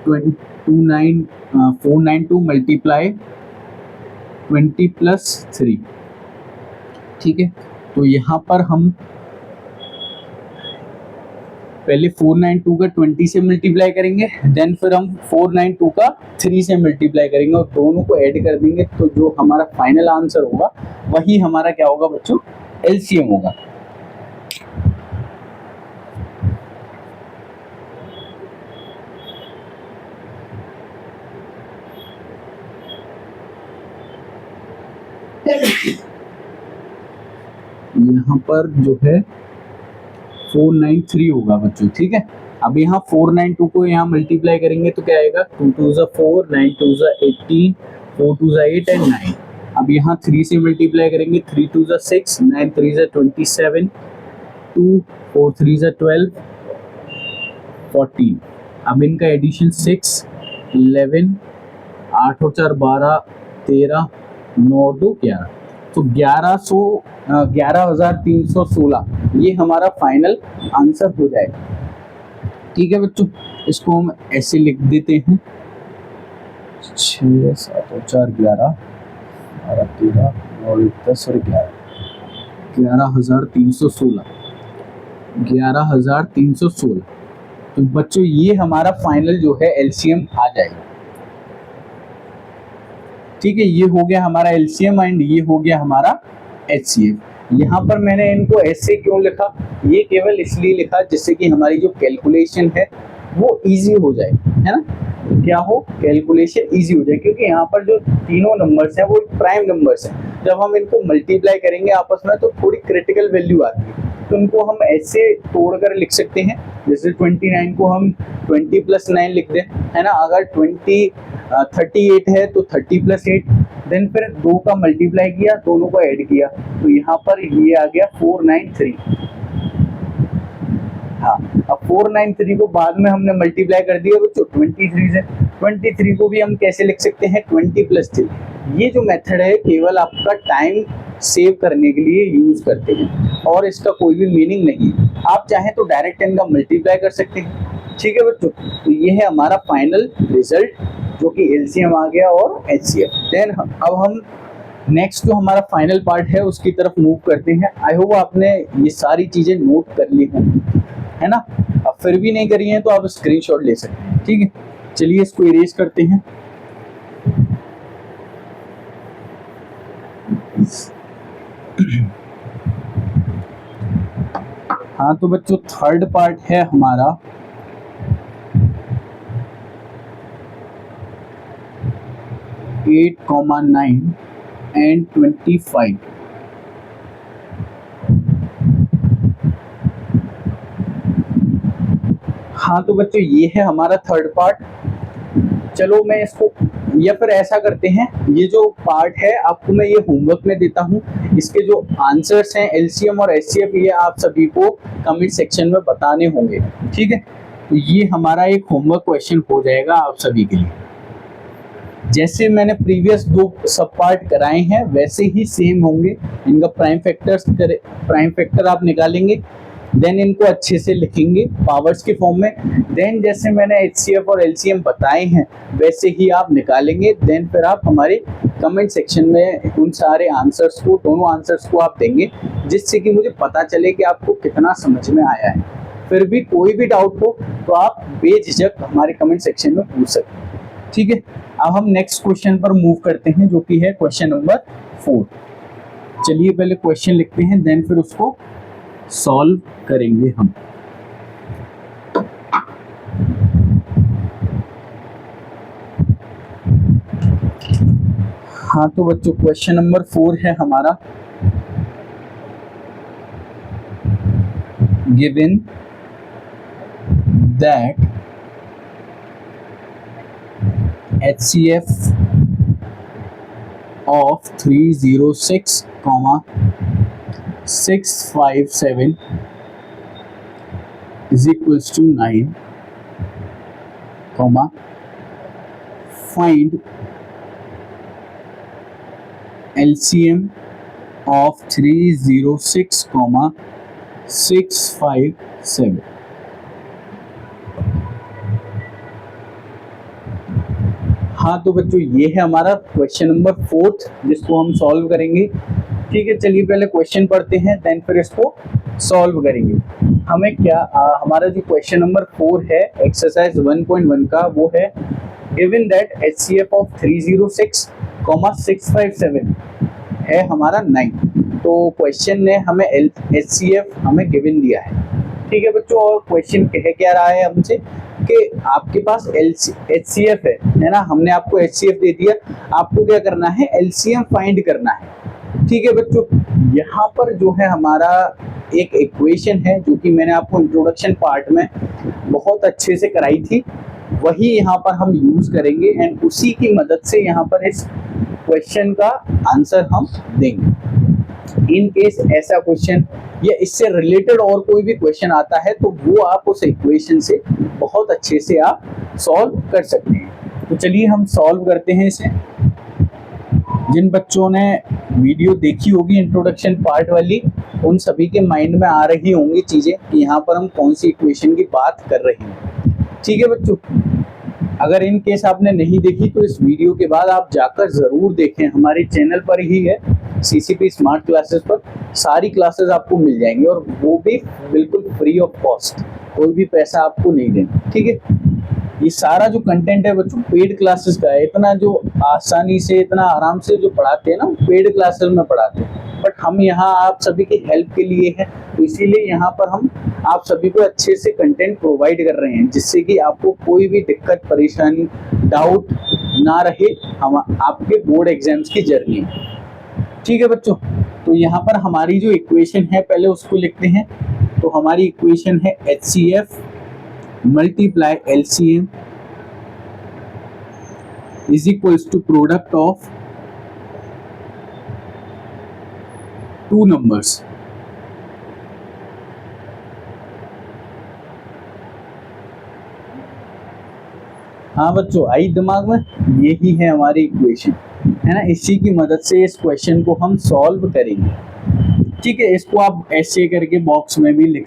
492 मल्टीप्लाई 20 + 3। ठीक है, तो यहाँ पर हम पहले 492 का 20 से मल्टीप्लाई करेंगे, देन फिर हम 492 का 3 से मल्टीप्लाई करेंगे और दोनों को ऐड कर देंगे, तो जो हमारा फाइनल आंसर होगा वही हमारा क्या होगा बच्चों, LCM होगा। यहाँ पर जो है 493 होगा बच्चों, ठीक है। अब यहाँ 492 को यहाँ मल्टीप्लाई करेंगे तो क्या आएगा, 2 2 4, 9 2 18, 4 2 8 एंड 9। अब यहाँ 3 से मल्टीप्लाई करेंगे, 3 2 6, 9 3 27, 2 4 3 12, 14। अब इनका एडिशन 6 11, 8 और 4 12, 13, 9 और 2 11। तो 11,316 ये हमारा फाइनल आंसर हो जाएगा, ठीक है बच्चों। इसको हम ऐसे लिख देते हैं, 6 7 और 4 11, 12 13 और 10 और 11, 11,316, 11,316। तो बच्चों ये हमारा फाइनल जो है एलसीएम आ जाएगा, ठीक है। ये हो गया हमारा एलसीएम एंड ये हो गया हमारा एचसीएफ। यहाँ पर मैंने इनको ऐसे क्यों लिखा, ये केवल इसलिए लिखा जिससे कि हमारी जो कैलकुलेशन है वो इजी हो जाए, है ना। क्या हो, कैलकुलेशन इजी हो जाए, क्योंकि यहाँ पर जो तीनों नंबर्स हैं वो प्राइम नंबर्स हैं। जब हम इनको मल्टीप्लाई करेंगे आपस में तो थोड़ी क्रिटिकल वैल्यू आती है, तो उनको हम ऐसे तोड़कर लिख सकते हैं। जैसे 29 को हम 20 + 9 लिख दें, है ना। अगर 38 है तो 30 + 8, देन फिर 2 का मल्टीप्लाई किया, दोनों को ऐड किया, तो यहाँ पर ये आ गया 493। हाँ, अब 493 को बाद में हमने मल्टीप्लाई कर दिया बच्चों 23 से। 23 को भी हम कैसे लिख सकते हैं, 20 + 3। ये जो मेथड है केवल आपका टाइम सेव करने के लिए यूज करते हैं और इसका कोई भी मीनिंग नहीं। आप चाहें तो डायरेक्ट इनका मल्टीप्लाई कर सकते हैं, ठीक है बच्चों। तो ये है हमारा फाइनल रिजल्ट जो कि एलसीएम आ गया और एचसीएफ। देन अब हम नेक्स्ट जो हमारा फाइनल पार्ट है उसकी तरफ मूव करते हैं। आई होप आपने ये सारी चीजें नोट कर ली हों, है ना। अब फिर भी नहीं करी हैं तो आप स्क्रीनशॉट ले सकते हैं, ठीक है। चलिए इसको इरेज करते हैं। हाँ तो बच्चों थर्ड पार्ट है हमारा 8,9 and 25। हाँ तो बच्चों ये है हमारा थर्ड पार्ट। चलो मैं इसको, या फिर ऐसा करते हैं, ये जो पार्ट है आपको मैं ये होमवर्क में देता हूँ। इसके जो आंसर्स हैं एलसीएम और एचसीएफ ये आप सभी को कमेंट सेक्शन में बताने होंगे, ठीक है। तो ये हमारा एक होमवर्क क्वेश्चन हो जाएगा आप सभी के लिए। जैसे मैंने प्रीवियस 2 सब पार्ट कराए हैं वैसे ही सेम होंगे। इनका प्राइम फैक्टर आप निकालेंगे, देन इनको अच्छे से लिखेंगे पावर्स के फॉर्म में। देन जैसे मैंने एचसीएफ और एलसीएम बताए हैं वैसे ही आप निकालेंगे। देन फिर आप हमारे कमेंट सेक्शन में उन सारे आंसर्स को, दोनों आंसर्स को आप देंगे, जिससे कि मुझे पता चले कि आपको कितना समझ में आया है। फिर भी कोई भी डाउट हो तो आप बेझिझक हमारे कमेंट सेक्शन में पूछ सकते हैं, ठीक है। अब हम नेक्स्ट क्वेश्चन पर मूव करते हैं जो कि है क्वेश्चन नंबर 4। चलिए पहले क्वेश्चन लिखते हैं, देन फिर उसको सॉल्व करेंगे हम। हाँ तो बच्चों क्वेश्चन नंबर 4 है हमारा, given that HCF of 306, 657 is equals to 9, find LCM of 306, 657। हाँ तो बच्चों ये है हमारा क्वेश्चन नंबर 4 जिसको हम सॉल्व करेंगे, ठीक है। चलिए पहले क्वेश्चन पढ़ते हैं, देन फिर इसको सॉल्व करेंगे। हमें क्या हमारा जो क्वेश्चन नंबर 4 है एक्सरसाइज 1.1 का, वो है गिवन दैट HCF ऑफ 306, 657 है हमारा 9। तो क्वेश्चन ने हमें HCF हमें गिवन दिया है, ठीक है बच्चों। और क्वेश्चन कह क्या रहा है हमसे कि आपके पास HCF है ना। हमने आपको HCF दे दिया, आपको क्या करना है, LCM फाइंड करना है, ठीक है बच्चों, यहाँ पर जो है हमारा एक इक्वेशन है जो कि मैंने आपको इंट्रोडक्शन पार्ट में बहुत अच्छे से कराई थी, वही यहाँ पर हम यूज करेंगे एंड उसी की मदद से यहाँ पर इस क्वेश्चन का आंसर हम देंगे। इन केस ऐसा क्वेश्चन या इससे रिलेटेड और कोई भी क्वेश्चन आता है तो वो आप उस इक्वेशन से बहुत अच्छे से आप सॉल्व कर सकते हैं। तो चलिए हम सॉल्व करते हैं इसे। जिन बच्चों ने वीडियो देखी होगी इंट्रोडक्शन पार्ट वाली, उन सभी के माइंड में आ रही होंगी चीजें कि यहाँ पर हम कौन सी इक्वेशन की बात कर रहे हैं। ठीक है बच्चों, अगर इन केस आपने नहीं देखी तो इस वीडियो के बाद आप जाकर जरूर देखें, हमारे चैनल पर ही है सीसीपी स्मार्ट क्लासेस पर सारी क्लासेस आपको मिल जाएंगी और वो भी बिल्कुल फ्री ऑफ कॉस्ट, कोई भी पैसा आपको नहीं देना। ठीक है, ये सारा जो कंटेंट है बच्चों पेड क्लासेस का है, इतना जो आसानी से इतना आराम से जो पढ़ाते हैं ना पेड क्लासेस में पढ़ाते हैं, बट हम यहाँ आप सभी की हेल्प के लिए हैं, तो इसीलिए यहाँ पर हम आप सभी को अच्छे से कंटेंट प्रोवाइड कर रहे हैं जिससे कि आपको कोई भी दिक्कत परेशानी डाउट ना रहे हम आपके बोर्ड एग्जाम्स की जर्नी में। ठीक है बच्चों, तो यहाँ पर हमारी जो इक्वेशन है पहले उसको लिखते हैं। तो हमारी इक्वेशन है HCF multiply LCM is equals to product of two numbers. हाँ बच्चों, आई दिमाग में, यही है हमारी इक्वेशन, है ना। इसी की मदद से इस क्वेश्चन को हम सॉल्व करेंगे। ठीक है, इसको आप ऐसे करके बॉक्स में भी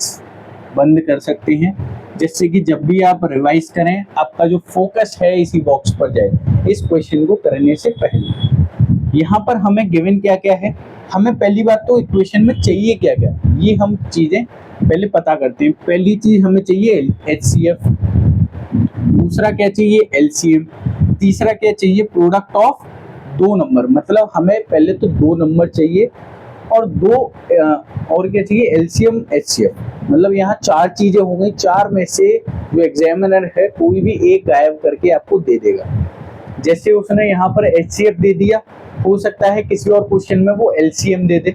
बंद कर सकते हैं जिससे कि जब भी आप रिवाइज करें आपका जो फोकस है इसी बॉक्स पर जाए इस क्वेश्चन को करने से पहले। यहाँ पर हमें गिवन क्या क्या है, हमें पहली बात तो इक्वेशन में चाहिए क्या क्या, ये हम चीजें पहले पता करते हैं। पहली चीज हमें चाहिए HCF, दूसरा क्या चाहिए LCM, तीसरा क्या चाहिए प्रोडक्ट ऑफ दो नंबर, मतलब हमें पहले तो दो नंबर चाहिए और और क्या चाहिए LCM HCF, मतलब यहाँ चार चीजें हो गई। चार में से जो एग्जामिनर है कोई भी एक गायब करके आपको दे देगा। जैसे उसने यहाँ पर HCF दे दिया, हो सकता है किसी और क्वेश्चन में वो LCM दे दे,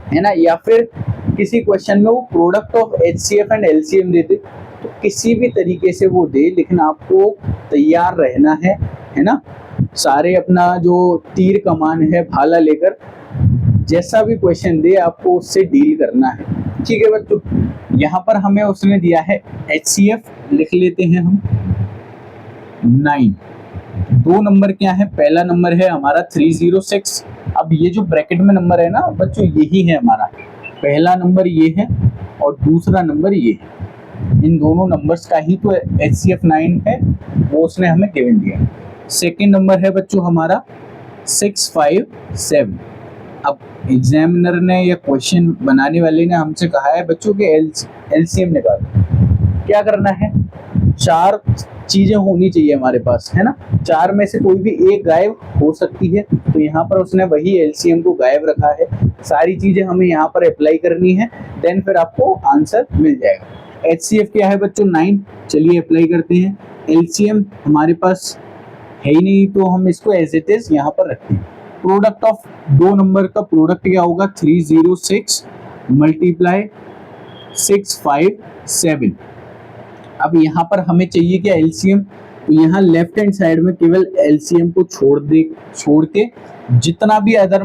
है ना, या फिर किसी क्वेश्चन में वो product of HCF and LCM दे दे। तो किसी भी तरीके से वो दे, लेकिन आपको तैयार रहना है ना, सारे अपना जो तीर कमान है भाला लेकर जैसा भी क्वेश्चन दे आपको उससे डील करना है। ठीक है बच्चों, यहाँ पर हमें उसने दिया है HCF, लिख लेते हैं हम 9। दो नंबर क्या है, पहला नंबर है हमारा 306। अब ये जो ब्रैकेट में नंबर है ना बच्चों, यही है हमारा पहला नंबर, ये है और दूसरा नंबर ये है। इन दोनों नंबर्स का ही तो HCF 9 है, वो उसने हमें गिवन दिया। सेकेंड नंबर है बच्चों हमारा 657। अब एग्जामिनर ने या क्वेश्चन बनाने वाले ने हमसे कहा है बच्चों के LCM निकालो। क्या करना है, चार चीजें होनी चाहिए हमारे पास, है ना, चार में से कोई भी एक गायब हो सकती है, तो यहाँ पर उसने वही LCM को गायब रखा है। सारी चीजें हमें यहाँ पर अप्लाई करनी है, देन फिर आपको आंसर मिल जाएगा। HCF क्या है बच्चों 9, चलिए अप्लाई करते हैं। LCM हमारे पास है ही नहीं तो हम इसको एज इट इज यहाँ पर रखते हैं। प्रोडक्ट ऑफ दो नंबर का प्रोडक्ट क्या होगा, 306 मल्टीप्लाई 657। अब यहाँ पर हमें चाहिए क्या LCM, तो यहाँ लेफ्ट हैंड साइड में केवल LCM को छोड़ के जितना भी अदर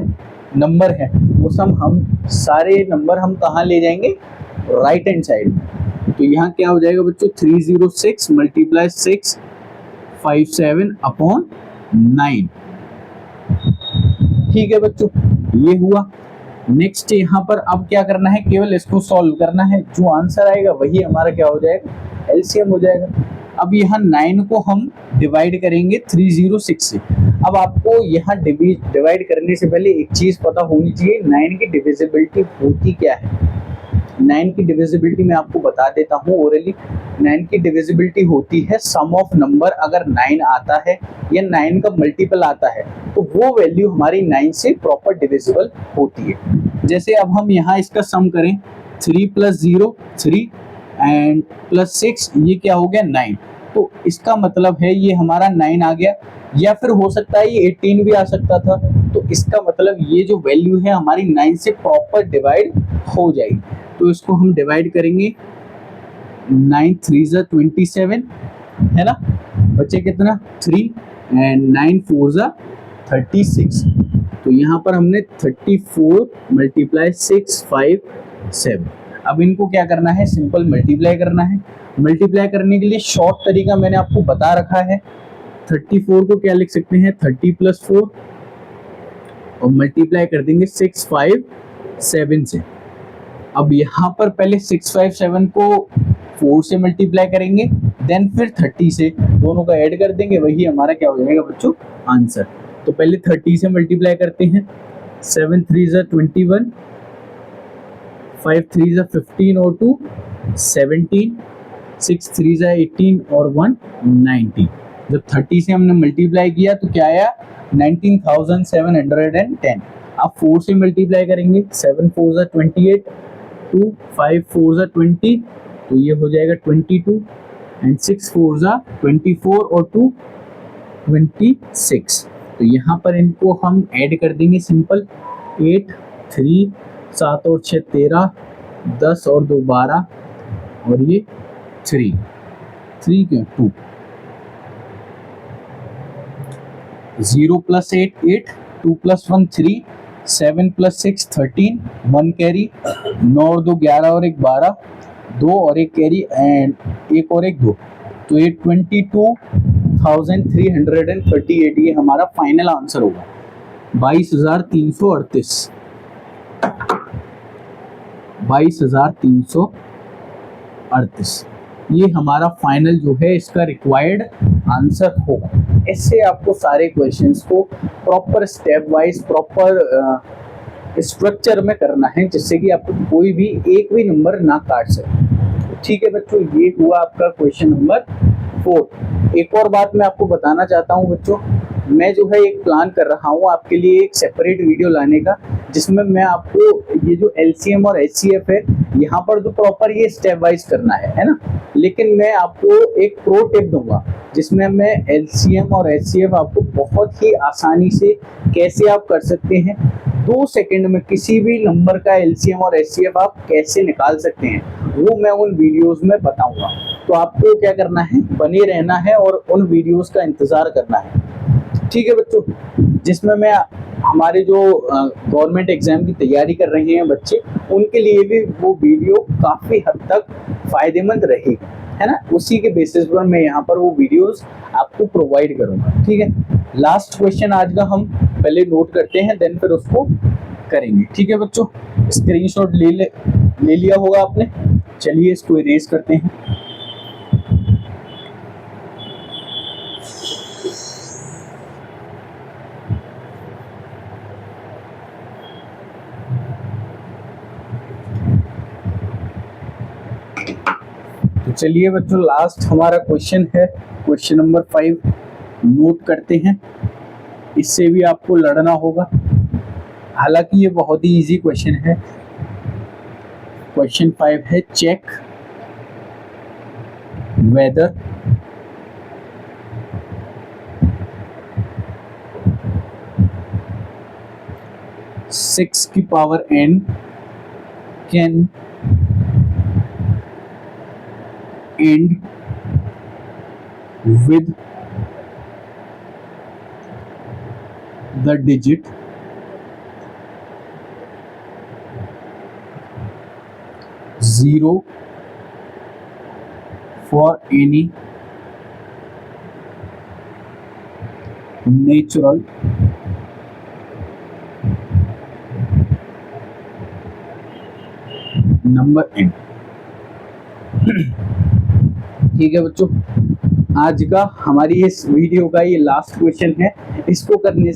नंबर है वो सब हम सारे नंबर हम कहाँ ले जाएंगे, राइट हैंड साइड में। तो यहाँ क्या हो जाएगा बच्चों 306 मल्टीप्लाई 657 अपॉन 9। ठीक है बच्चों, ये हुआ। नेक्स्ट यहाँ पर अब क्या करना है, केवल इसको सॉल्व करना है, जो आंसर आएगा वही हमारा क्या हो जाएगा, LCM हो जाएगा। अब यहाँ 9 को हम डिवाइड करेंगे 306 से। अब आपको यहाँ डिवाइड करने से पहले एक चीज पता होनी चाहिए, 9 की डिविजिबिलिटी होती क्या है। 9 की डिविजिबिलिटी मैं आपको बता देता हूँ ओरली। 9 की डिविजिबिलिटी होती है सम ऑफ नंबर, अगर 9 आता है या 9 का मल्टीपल आता है तो वो वैल्यू हमारी 9 से प्रॉपर डिविजिबल होती है। जैसे अब हम यहाँ इसका सम करें, 3 + 0 3 एंड +6 ये क्या हो गया 9, तो इसका मतलब है ये हमारा 9 आ गया, या फिर हो सकता है ये 18 भी आ सकता था। तो इसका मतलब ये जो वैल्यू है हमारी 9 से प्रॉपर डिवाइड हो जाएगी। तो इसको हम डिवाइड करेंगे, 9 3 ज़ा 27 है ना, बचे कितना 3 एंड 9 4 ज़ा 36। तो यहाँ पर हमने 34 मल्टीप्लाई 6 5 7। अब इनको क्या करना है, सिंपल मल्टीप्लाई करना है। मल्टीप्लाई करने के लिए शॉर्ट तरीका मैंने आपको बता रखा है। 34 को क्या लिख सकते हैं, 30 + 4 और मल्टीप्लाई कर देंगे 6 5 7 से। अब यहाँ पर पहले 6 5 7 को 4 से मल्टीप्लाई करेंगे, देन फिर 30 से, दोनों का ऐड कर देंगे, वही हमारा क्या हो जाएगा बच्चों, आंसर। तो पहले 30 से मल्टीप्लाई करते हैं, 7 3 ज़ा 21, 5 3 ज़ा 15 और 2 17, 6 3 ज़ा 18 और 1 19। जब 30 से हमने मल्टीप्लाई किया तो क्या आया, 19,710। अब 4 से मल्टीप्लाई करेंगे, 7 4 ज़ा 28, 2 5 4 ज़ा 20, तो ये हो जाएगा 22 एंड 6 4 ज़ा 24 और 2 26। तो यहाँ पर इनको हम ऐड कर देंगे सिंपल, 8 3 7 और 6 13, 10 और 2 12 और ये 3 क्यों 2, 0 + 8 8, 2 + 1 3, 7 + 6 13, 1 कैरी, 9 और 2 11 और 1 12, 2 और 1 कैरी एंड 1 और 1 2, तो ये 22,338 ये हमारा फाइनल आंसर होगा, 22,338, 22,338 ये हमारा फाइनल जो है इसका रिक्वायर्ड आंसर होगा। इससे आपको सारे क्वेश्चंस को proper step wise proper structure में करना है, जिससे कि आपको कोई भी एक भी नंबर ना काट सके। ठीक है बच्चों, ये हुआ आपका क्वेश्चन नंबर 4। एक और बात मैं आपको बताना चाहता हूँ बच्चों, मैं जो है एक प्लान कर रहा हूँ आपके लिए एक सेपरेट वीडियो लाने का, जिसमें मैं आपको ये जो एलसीएम और एचसीएफ है यहाँ पर तो प्रॉपर ये स्टेप वाइज करना है ना, लेकिन मैं आपको एक प्रो टिप दूंगा जिसमें मैं एलसीएम और एचसीएफ आपको बहुत ही आसानी से कैसे आप कर सकते हैं, 2 सेकंड में किसी भी नंबर का एलसीएम और एचसीएफ आप कैसे निकाल सकते हैं, वो मैं उन वीडियोस में बताऊंगा। तो आपको क्या करना है, बने रहना है और उन वीडियोस का इंतजार करना है। ठीक है बच्चों, जिसमें मैं हमारे जो गवर्नमेंट एग्जाम की तैयारी कर रहे हैं बच्चे, उनके लिए भी वो वीडियो काफ़ी हद तक फायदेमंद रहेगी, है ना। उसी के बेसिस पर मैं यहाँ पर वो वीडियोस आपको प्रोवाइड करूँगा। ठीक है, लास्ट क्वेश्चन आज का हम पहले नोट करते हैं, देन फिर उसको करेंगे। ठीक है बच्चों, स्क्रीनशॉट ले लिया होगा आपने। चलिए इसको इरेज करते हैं। तो चलिए बच्चों, लास्ट हमारा क्वेश्चन है, क्वेश्चन नंबर 5 नोट करते हैं। इससे भी आपको लड़ना होगा, हालांकि ये बहुत ही इजी क्वेश्चन है। क्वेश्चन 5 है, check whether (6n) can end with the digit 0 for any natural number n। ठीक है बच्चों, आज का हमारी इस वीडियो का ये लास्ट क्वेश्चन है। इसको करने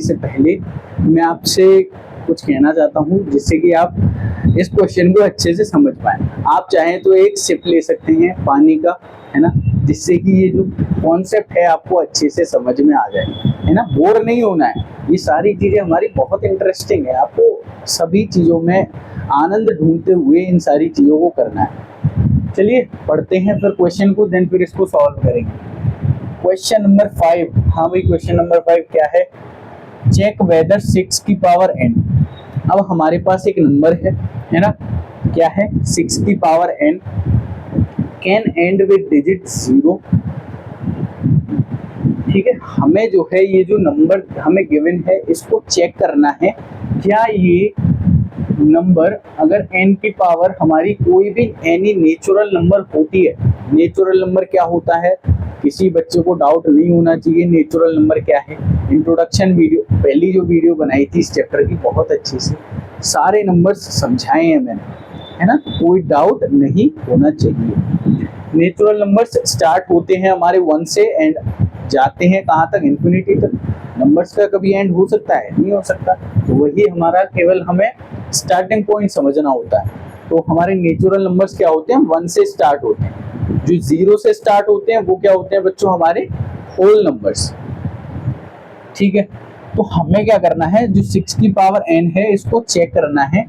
से पहले मैं आपसे कुछ कहना चाहता हूँ, जिससे कि आप इस क्वेश्चन को अच्छे से समझ पाएं। आप चाहें तो एक सिप ले सकते हैं पानी का, है ना, जिससे कि ये जो कॉन्सेप्ट है आपको अच्छे से समझ में आ जाए, है ना। बोर नहीं होना है, ये सारी चीज़ें हमारी बहुत इंटरेस्टिंग है, आपको सभी चीज़ों में आनंद ढूंढते हुए इन सारी चीज़ों को करना है। चलिए पढ़ते हैं फिर क्वेश्चन को, देन फिर इसको सॉल्व करेंगे। क्वेश्चन नंबर 5, हाँ भाई क्वेश्चन नंबर 5 क्या है, चेक वेदर 6 की पावर n। अब हमारे पास एक नंबर है ना, क्या है 6 की power n can and with digit 0। ठीक है, हमें जो है ये जो नंबर हमें गिवन है इसको चेक करना है, क्या ये नंबर अगर n की पावर हमारी कोई भी एनी नेचुरल नंबर होती है। नेचुरल नंबर क्या होता है, किसी बच्चे को डाउट नहीं होना चाहिए नेचुरल नंबर क्या है। इंट्रोडक्शन वीडियो, पहली जो वीडियो बनाई थी इस चैप्टर की, बहुत अच्छे से सारे नंबर्स समझाए हैं मैंने, है ना, कोई डाउट नहीं होना चाहिए। नेचुरल नंबर्स स्टार्ट होते हैं हमारे 1 से एंड जाते हैं कहाँ तक, इन्फिनिटी तक। नंबर्स का कभी एंड हो सकता है, नहीं हो सकता। तो वही हमारा केवल हमें स्टार्टिंग पॉइंट समझना होता है। तो हमारे नेचुरल नंबर्स क्या होते हैं, 1 से स्टार्ट होते हैं। जो 0 से स्टार्ट होते हैं वो क्या होते हैं बच्चों, हमारे होल नंबर्स। ठीक है, तो हमें क्या करना है, जो 6 की पावर n है इसको चेक करना है,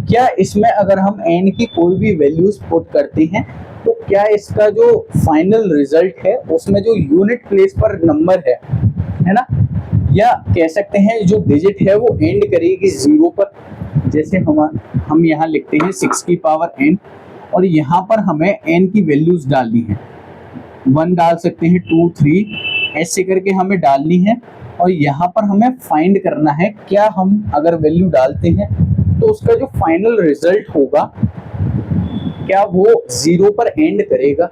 क्या इसमें अगर हम n की कोई भी वैल्यूज पुट करते हैं तो क्या इसका जो फाइनल रिजल्ट है उसमें जो यूनिट प्लेस पर नंबर है ना, या कह सकते हैं जो डिजिट है वो एंड करेगी 0 पर। जैसे हम यहाँ लिखते हैं 6 की पावर n और यहाँ पर हमें n की वैल्यूज डालनी है, 1 डाल सकते हैं, 2 3 ऐसे करके हमें डालनी है। और यहाँ पर हमें फाइंड करना है क्या हम अगर वैल्यू डालते हैं तो उसका जो फाइनल रिजल्ट होगा क्या वो 0 पर एंड करेगा,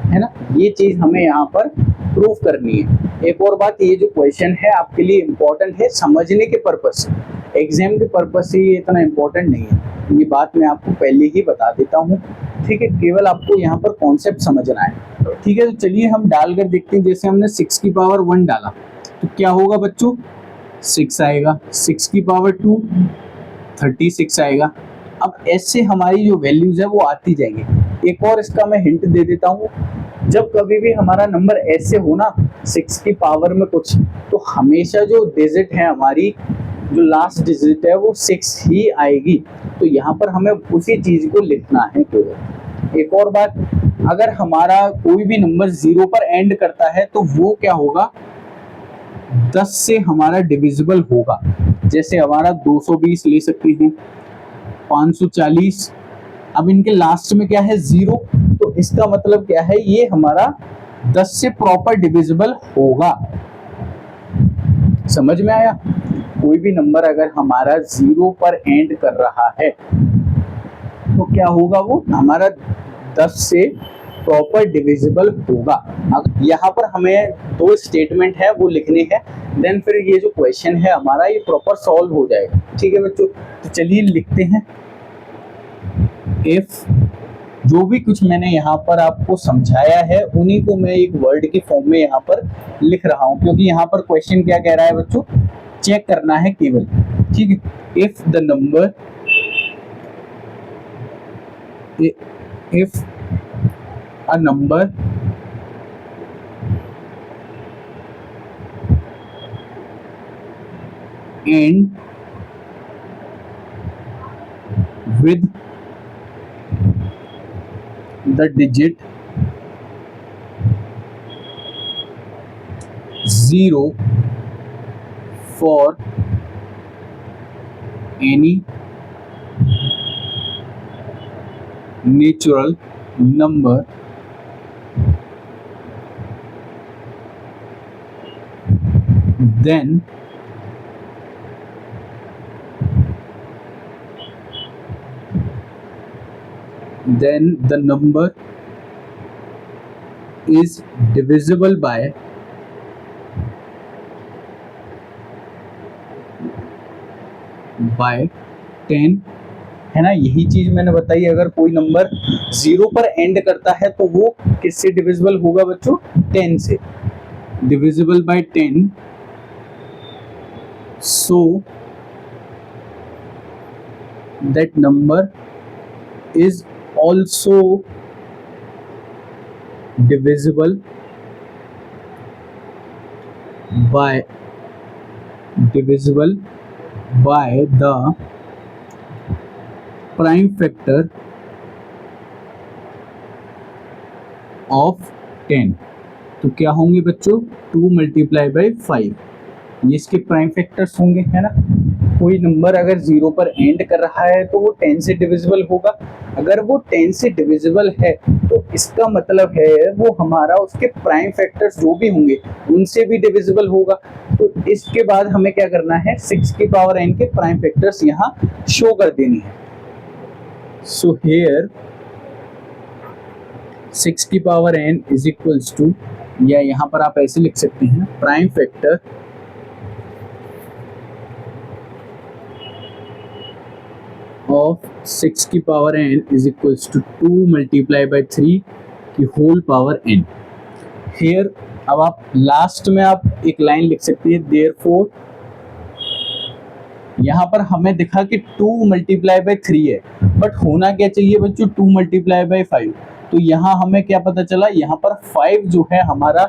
है ना। ये चीज हमें यहाँ पर प्रूव करनी है। एक और बात, ये जो क्वेश्चन है आपके लिए इम्पोर्टेंट है समझने के पर्पज से, एग्जाम के पर्पज से ये इतना इम्पोर्टेंट नहीं है। ये बात मैं आपको पहले ही बता देता हूँ, ठीक है, केवल आपको यहाँ पर कॉन्सेप्ट समझना है। ठीक है, तो चलिए हम डाल कर देखते हैं। जैसे हमने 6 की पावर 1 डाला तो क्या होगा बच्चों, 6 आएगा। 6 की पावर 2 36 आएगा। अब ऐसे हमारी जो वैल्यूज है वो आती जाएंगी। एक और इसका मैं हिंट दे देता हूँ, जब कभी भी हमारा नंबर ऐसे हो ना 6 की पावर में कुछ, तो हमेशा जो डिजिट है हमारी, जो लास्ट डिजिट है वो 6 ही आएगी। तो यहाँ पर हमें उसी चीज को लिखना है केवल। एक और बात, अगर हमारा कोई भी नंबर 0 पर एंड करता है तो वो क्या होगा, 10 से हमारा डिविजिबल होगा। जैसे हमारा 220 ले सकते हैं, 540। अब इनके लास्ट में क्या है 0, तो इसका मतलब क्या है, ये हमारा 10 से प्रॉपर डिविजिबल होगा। समझ में आया। कोई भी नंबर अगर हमारा 0 पर एंड कर रहा है तो क्या होगा, वो हमारा 10 से प्रॉपर डिविजिबल होगा। यहाँ पर हमें 2 स्टेटमेंट है वो लिखने हैं, देन फिर ये जो क्वेश्चन है हमारा ये प्रॉपर सॉल्व हो जाएगा। ठीक है बच्चों, तो चलिए लिखते हैं। इफ, जो भी कुछ मैंने यहाँ पर आपको समझाया है उन्हीं को मैं एक वर्ड की फॉर्म में यहाँ पर लिख रहा हूँ, क्योंकि यहाँ पर क्वेश्चन क्या कह रहा है बच्चों, चेक करना है केवल। ठीक है, if the number, if a number end with the digit 0 for any natural number, then the number is divisible by 10, है ना। यही चीज मैंने बताई, अगर कोई नंबर 0 पर एंड करता है तो वो किससे डिविजिबल होगा बच्चों, 10 से। Divisible by 10, so that number is also divisible by the prime factor of 10। तो क्या होंगे बच्चों, 2 × 5, ये इसके प्राइम फैक्टर्स होंगे, है ना। कोई नंबर अगर 0 पर एंड कर रहा है तो वो 10 से डिविजिबल होगा। अगर वो 10 से डिविजिबल है तो इसका मतलब है वो हमारा उसके प्राइम फैक्टर्स जो भी होंगे उनसे भी डिविजिबल होगा। तो इसके बाद हमें क्या करना है, 6 की पावर n के प्राइम फैक्टर्स यहाँ शो कर देनी है। सो हियर 6 की power n is equals to, या यहाँ पर आप ऐसे लिख सकते हैं, प्राइम फैक्टर ऑफ 6 की power n is equals to 2 multiply by 3 की होल पावर n। हियर अब आप लास्ट में आप एक लाइन लिख सकते हैं, देयरफॉर यहाँ पर हमें दिखा कि 2 मल्टीप्लाई बाई 3 है, बट होना क्या चाहिए बच्चों, 2 मल्टीप्लाई बाई 5। तो यहाँ हमें क्या पता चला, यहाँ पर 5 जो है हमारा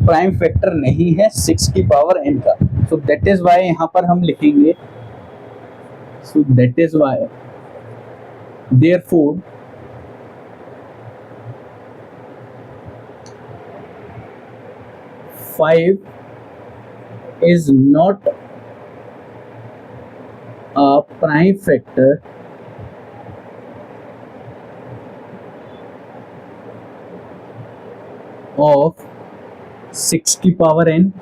प्राइम फैक्टर नहीं है 6 की पावर n का। सो दैट इज वाई यहाँ पर हम लिखेंगे, so that is why therefore 5 is not a prime factor of 6 की पावर n।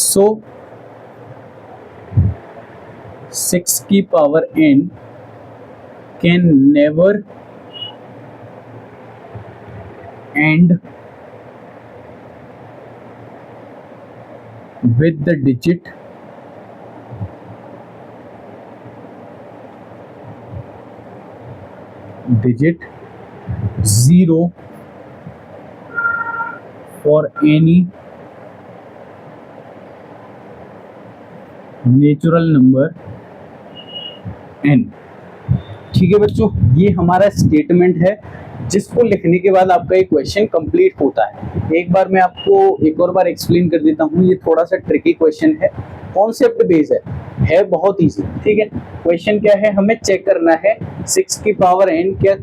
So 6 की power n can never end with the digit zero for any natural number n। ठीक है बच्चों, ये हमारा स्टेटमेंट है जिसको लिखने के बाद आपका एक क्वेश्चन कंप्लीट होता है। एक बार मैं आपको एक और बार एक्सप्लेन कर देता हूँ, ये थोड़ा सा ट्रिकी क्वेश्चन है, कॉन्सेप्ट बेस है बहुत इजी। ठीक है, क्वेश्चन क्या है, हमें चेक करना है 6 की पावर n, क्या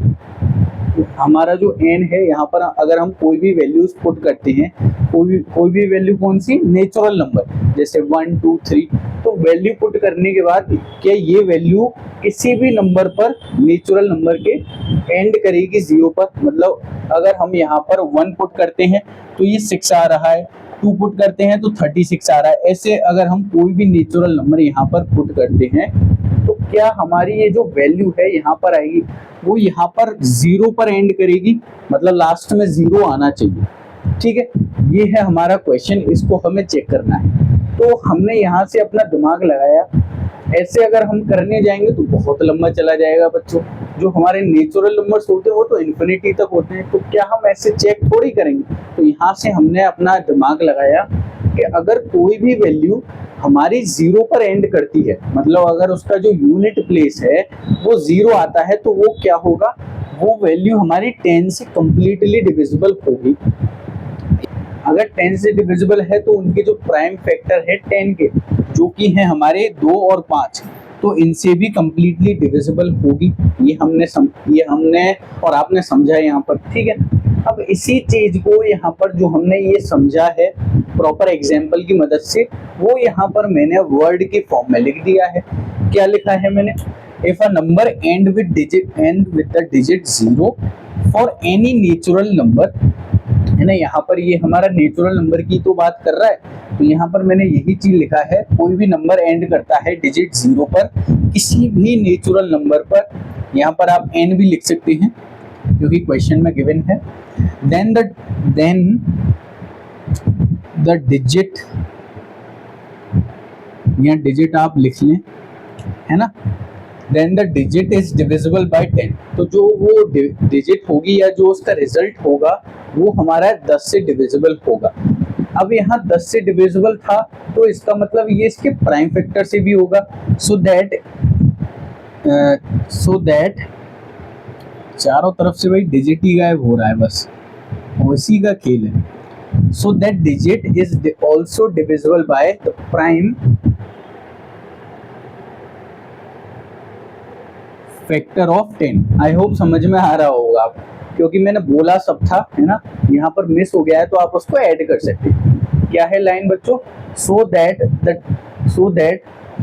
हमारा जो n है यहाँ पर अगर हम कोई भी वैल्यूज पुट करते हैं, कोई भी वैल्यू कौन सी, नेचुरल नंबर, जैसे 1 2 3, तो वैल्यू पुट करने के बाद क्या ये वैल्यू किसी भी नंबर पर, नेचुरल नंबर के एंड करेगी 0 पर। मतलब अगर हम यहाँ पर 1 पुट करते हैं तो ये 6 आ रहा है, 2 पुट करते हैं तो 36 आ रहा है। ऐसे अगर हम कोई भी नेचुरल नंबर यहाँ पर पुट करते हैं तो क्या हमारी ये जो वैल्यू है यहाँ पर आएगी, वो यहाँ पर 0 पर एंड करेगी, मतलब लास्ट में 0 आना चाहिए। ठीक है, ये है हमारा क्वेश्चन, इसको हमें चेक करना है। तो हमने यहाँ से अपना दिमाग लगाया, ऐसे अगर हम करने जाएंगे तो बहुत लंबा चला जाएगा बच्चों। जो हमारे नेचुरल नंबर्स होते हैं वो तो इन्फिनिटी तक होते हैं, तो क्या हम ऐसे चेक थोड़ी करेंगे। तो यहाँ से हमने अपना दिमाग लगाया कि अगर कोई भी वैल्यू हमारी 0 पर एंड करती है, मतलब अगर उसका जो यूनिट प्लेस है वो 0 आता है, तो वो क्या होगा, वो वैल्यू हमारी 10 से कंप्लीटली डिविजिबल होगी। अगर 10 से डिविजिबल है तो उनके जो प्राइम फैक्टर है 10 के, जो कि हैं हमारे 2 और 5, तो इनसे भी कंप्लीटली डिविजिबल होगी। ये हमने और आपने समझा यहाँ पर। ठीक है, अब इसी चीज को यहाँ पर जो हमने ये समझा है प्रॉपर एग्जाम्पल की मदद से, वो यहाँ पर मैंने वर्ड के फॉर्म में लिख दिया है। क्या लिखा है मैंने, if a number and with the digit 0 for any natural number, है ना। यहाँ पर ये हमारा नेचुरल नंबर की तो बात कर रहा है, तो यहाँ पर मैंने यही चीज लिखा है, कोई भी नंबर एंड करता है डिजिट 0 पर, किसी भी नेचुरल नंबर पर, यहाँ पर आप n भी लिख सकते हैं क्योंकि क्वेश्चन में गिवन है। देन द डिजिट, यहाँ डिजिट आप लिख लें, है ना। Then the digit is divisible by 10, तो जो वो डिजिट होगी या जो उसका रिजल्ट होगा वो हमारा 10 से डिविजिबल होगा। अब यहाँ 10 से डिविजिबल था तो इसका मतलब ये इसके प्राइम फैक्टर से भी होगा। सो दैट चारों तरफ से भाई डिजिट ही गायब हो रहा है, बस उसी का खेल है। So that digit is also divisible by the prime factor of 10। I hope समझ में आ रहा होगा आप, क्योंकि मैंने बोला सब था, है ना, यहाँ पर मिस हो गया है तो आप उसको ऐड कर सकते हैं। क्या है लाइन बच्चों, so that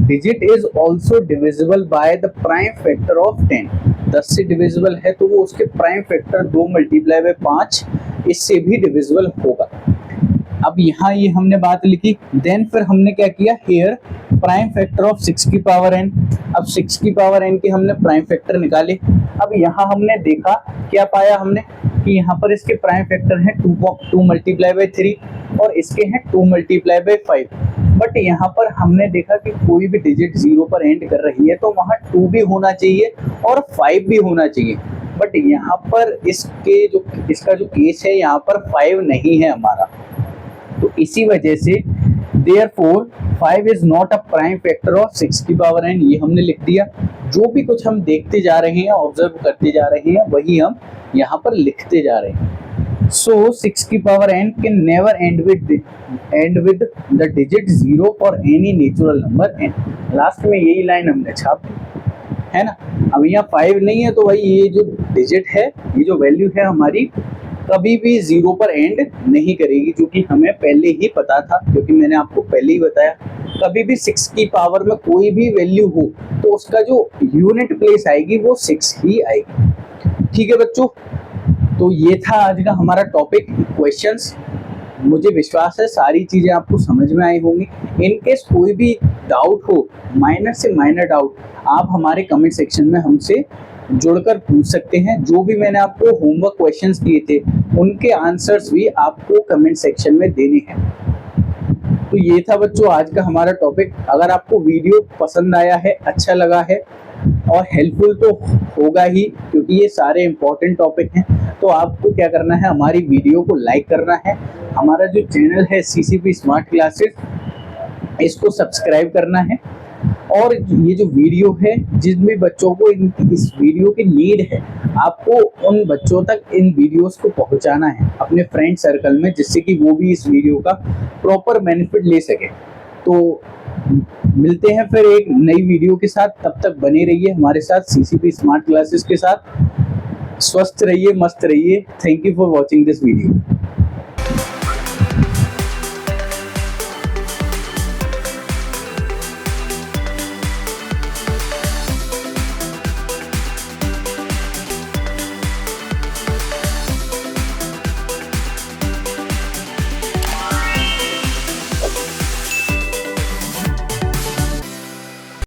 digit is also divisible by the prime factor of 10। 10 से डिविजिबल है तो वो उसके प्राइम फैक्टर 2 मल्टीप्लाई बाय 5 इससे भी डिविजिबल होगा। अब यहाँ ये हमने बात लिखी, देन फिर हमने क्या किया, हेयर प्राइम फैक्टर ऑफ 6 की पावर n। अब 6 की पावर n के हमने प्राइम फैक्टर निकाले। अब यहाँ हमने देखा, क्या पाया हमने कि यहाँ पर इसके प्राइम फैक्टर हैं 2 मल्टीप्लाई बाय 3 और इसके हैं 2 मल्टीप्लाई बाय 5। बट यहाँ पर हमने देखा कि कोई भी डिजिट 0 पर एंड कर रही है तो वहाँ 2 भी होना चाहिए और 5 भी होना चाहिए। बट यहाँ पर इसका जो केस है, यहाँ पर 5 नहीं है हमारा, तो इसी वजह से therefore 5 is not a prime factor of 6 की पावर n। ये हमने लिख दिया। जो भी कुछ हम देखते जा रहे हैं, ऑब्जर्व करते जा रहे हैं, वही हम यहाँ पर लिखते जा रहे हैं। So 6 की power n can never end with the digit 0 for any natural number n। Last में यही लाइन हमने छाप दी है ना। अब यहाँ 5 नहीं है तो भाई ये जो डिजिट है, ये जो वैल्यू है हमारी, कभी भी 0 पर एंड नहीं करेगी, जो कि हमें पहले ही पता था, क्योंकि मैंने आपको पहले ही बताया कभी भी 6 की पावर में कोई भी वैल्यू हो तो उसका जो यूनिट प्लेस आएगी वो 6 ही आएगी। ठीक है बच्चों, तो ये था आज का हमारा टॉपिक क्वेश्चंस। मुझे विश्वास है सारी चीजें आपको समझ में आई होंगी। इन केस कोई भी डाउट हो, माइनर से माइनर डाउट, आप हमारे कमेंट सेक्शन में हमसे जुड़कर पूछ सकते हैं। जो भी मैंने आपको होमवर्क क्वेश्चंस दिए थे उनके आंसर्स भी आपको कमेंट सेक्शन में देने हैं। तो ये था बच्चों आज का हमारा टॉपिक। अगर आपको वीडियो पसंद आया है, अच्छा लगा है और हेल्पफुल तो होगा ही, क्योंकि ये सारे इंपॉर्टेंट टॉपिक हैं, तो आपको क्या करना है, हमारी वीडियो को लाइक करना है, हमारा जो चैनल है CCP स्मार्ट क्लासेस, इसको सब्सक्राइब करना है, और ये जो वीडियो है, जिन भी बच्चों को इस वीडियो की नीड है, आपको उन बच्चों तक इन वीडियोस को पहुंचाना है अपने फ्रेंड सर्कल में, जिससे कि वो भी इस वीडियो का प्रॉपर बेनिफिट ले सके। तो मिलते हैं फिर एक नई वीडियो के साथ, तब तक बने रहिए हमारे साथ CCP स्मार्ट क्लासेस के साथ। स्वस्थ रहिए, मस्त रहिए। Thank you for watching this video.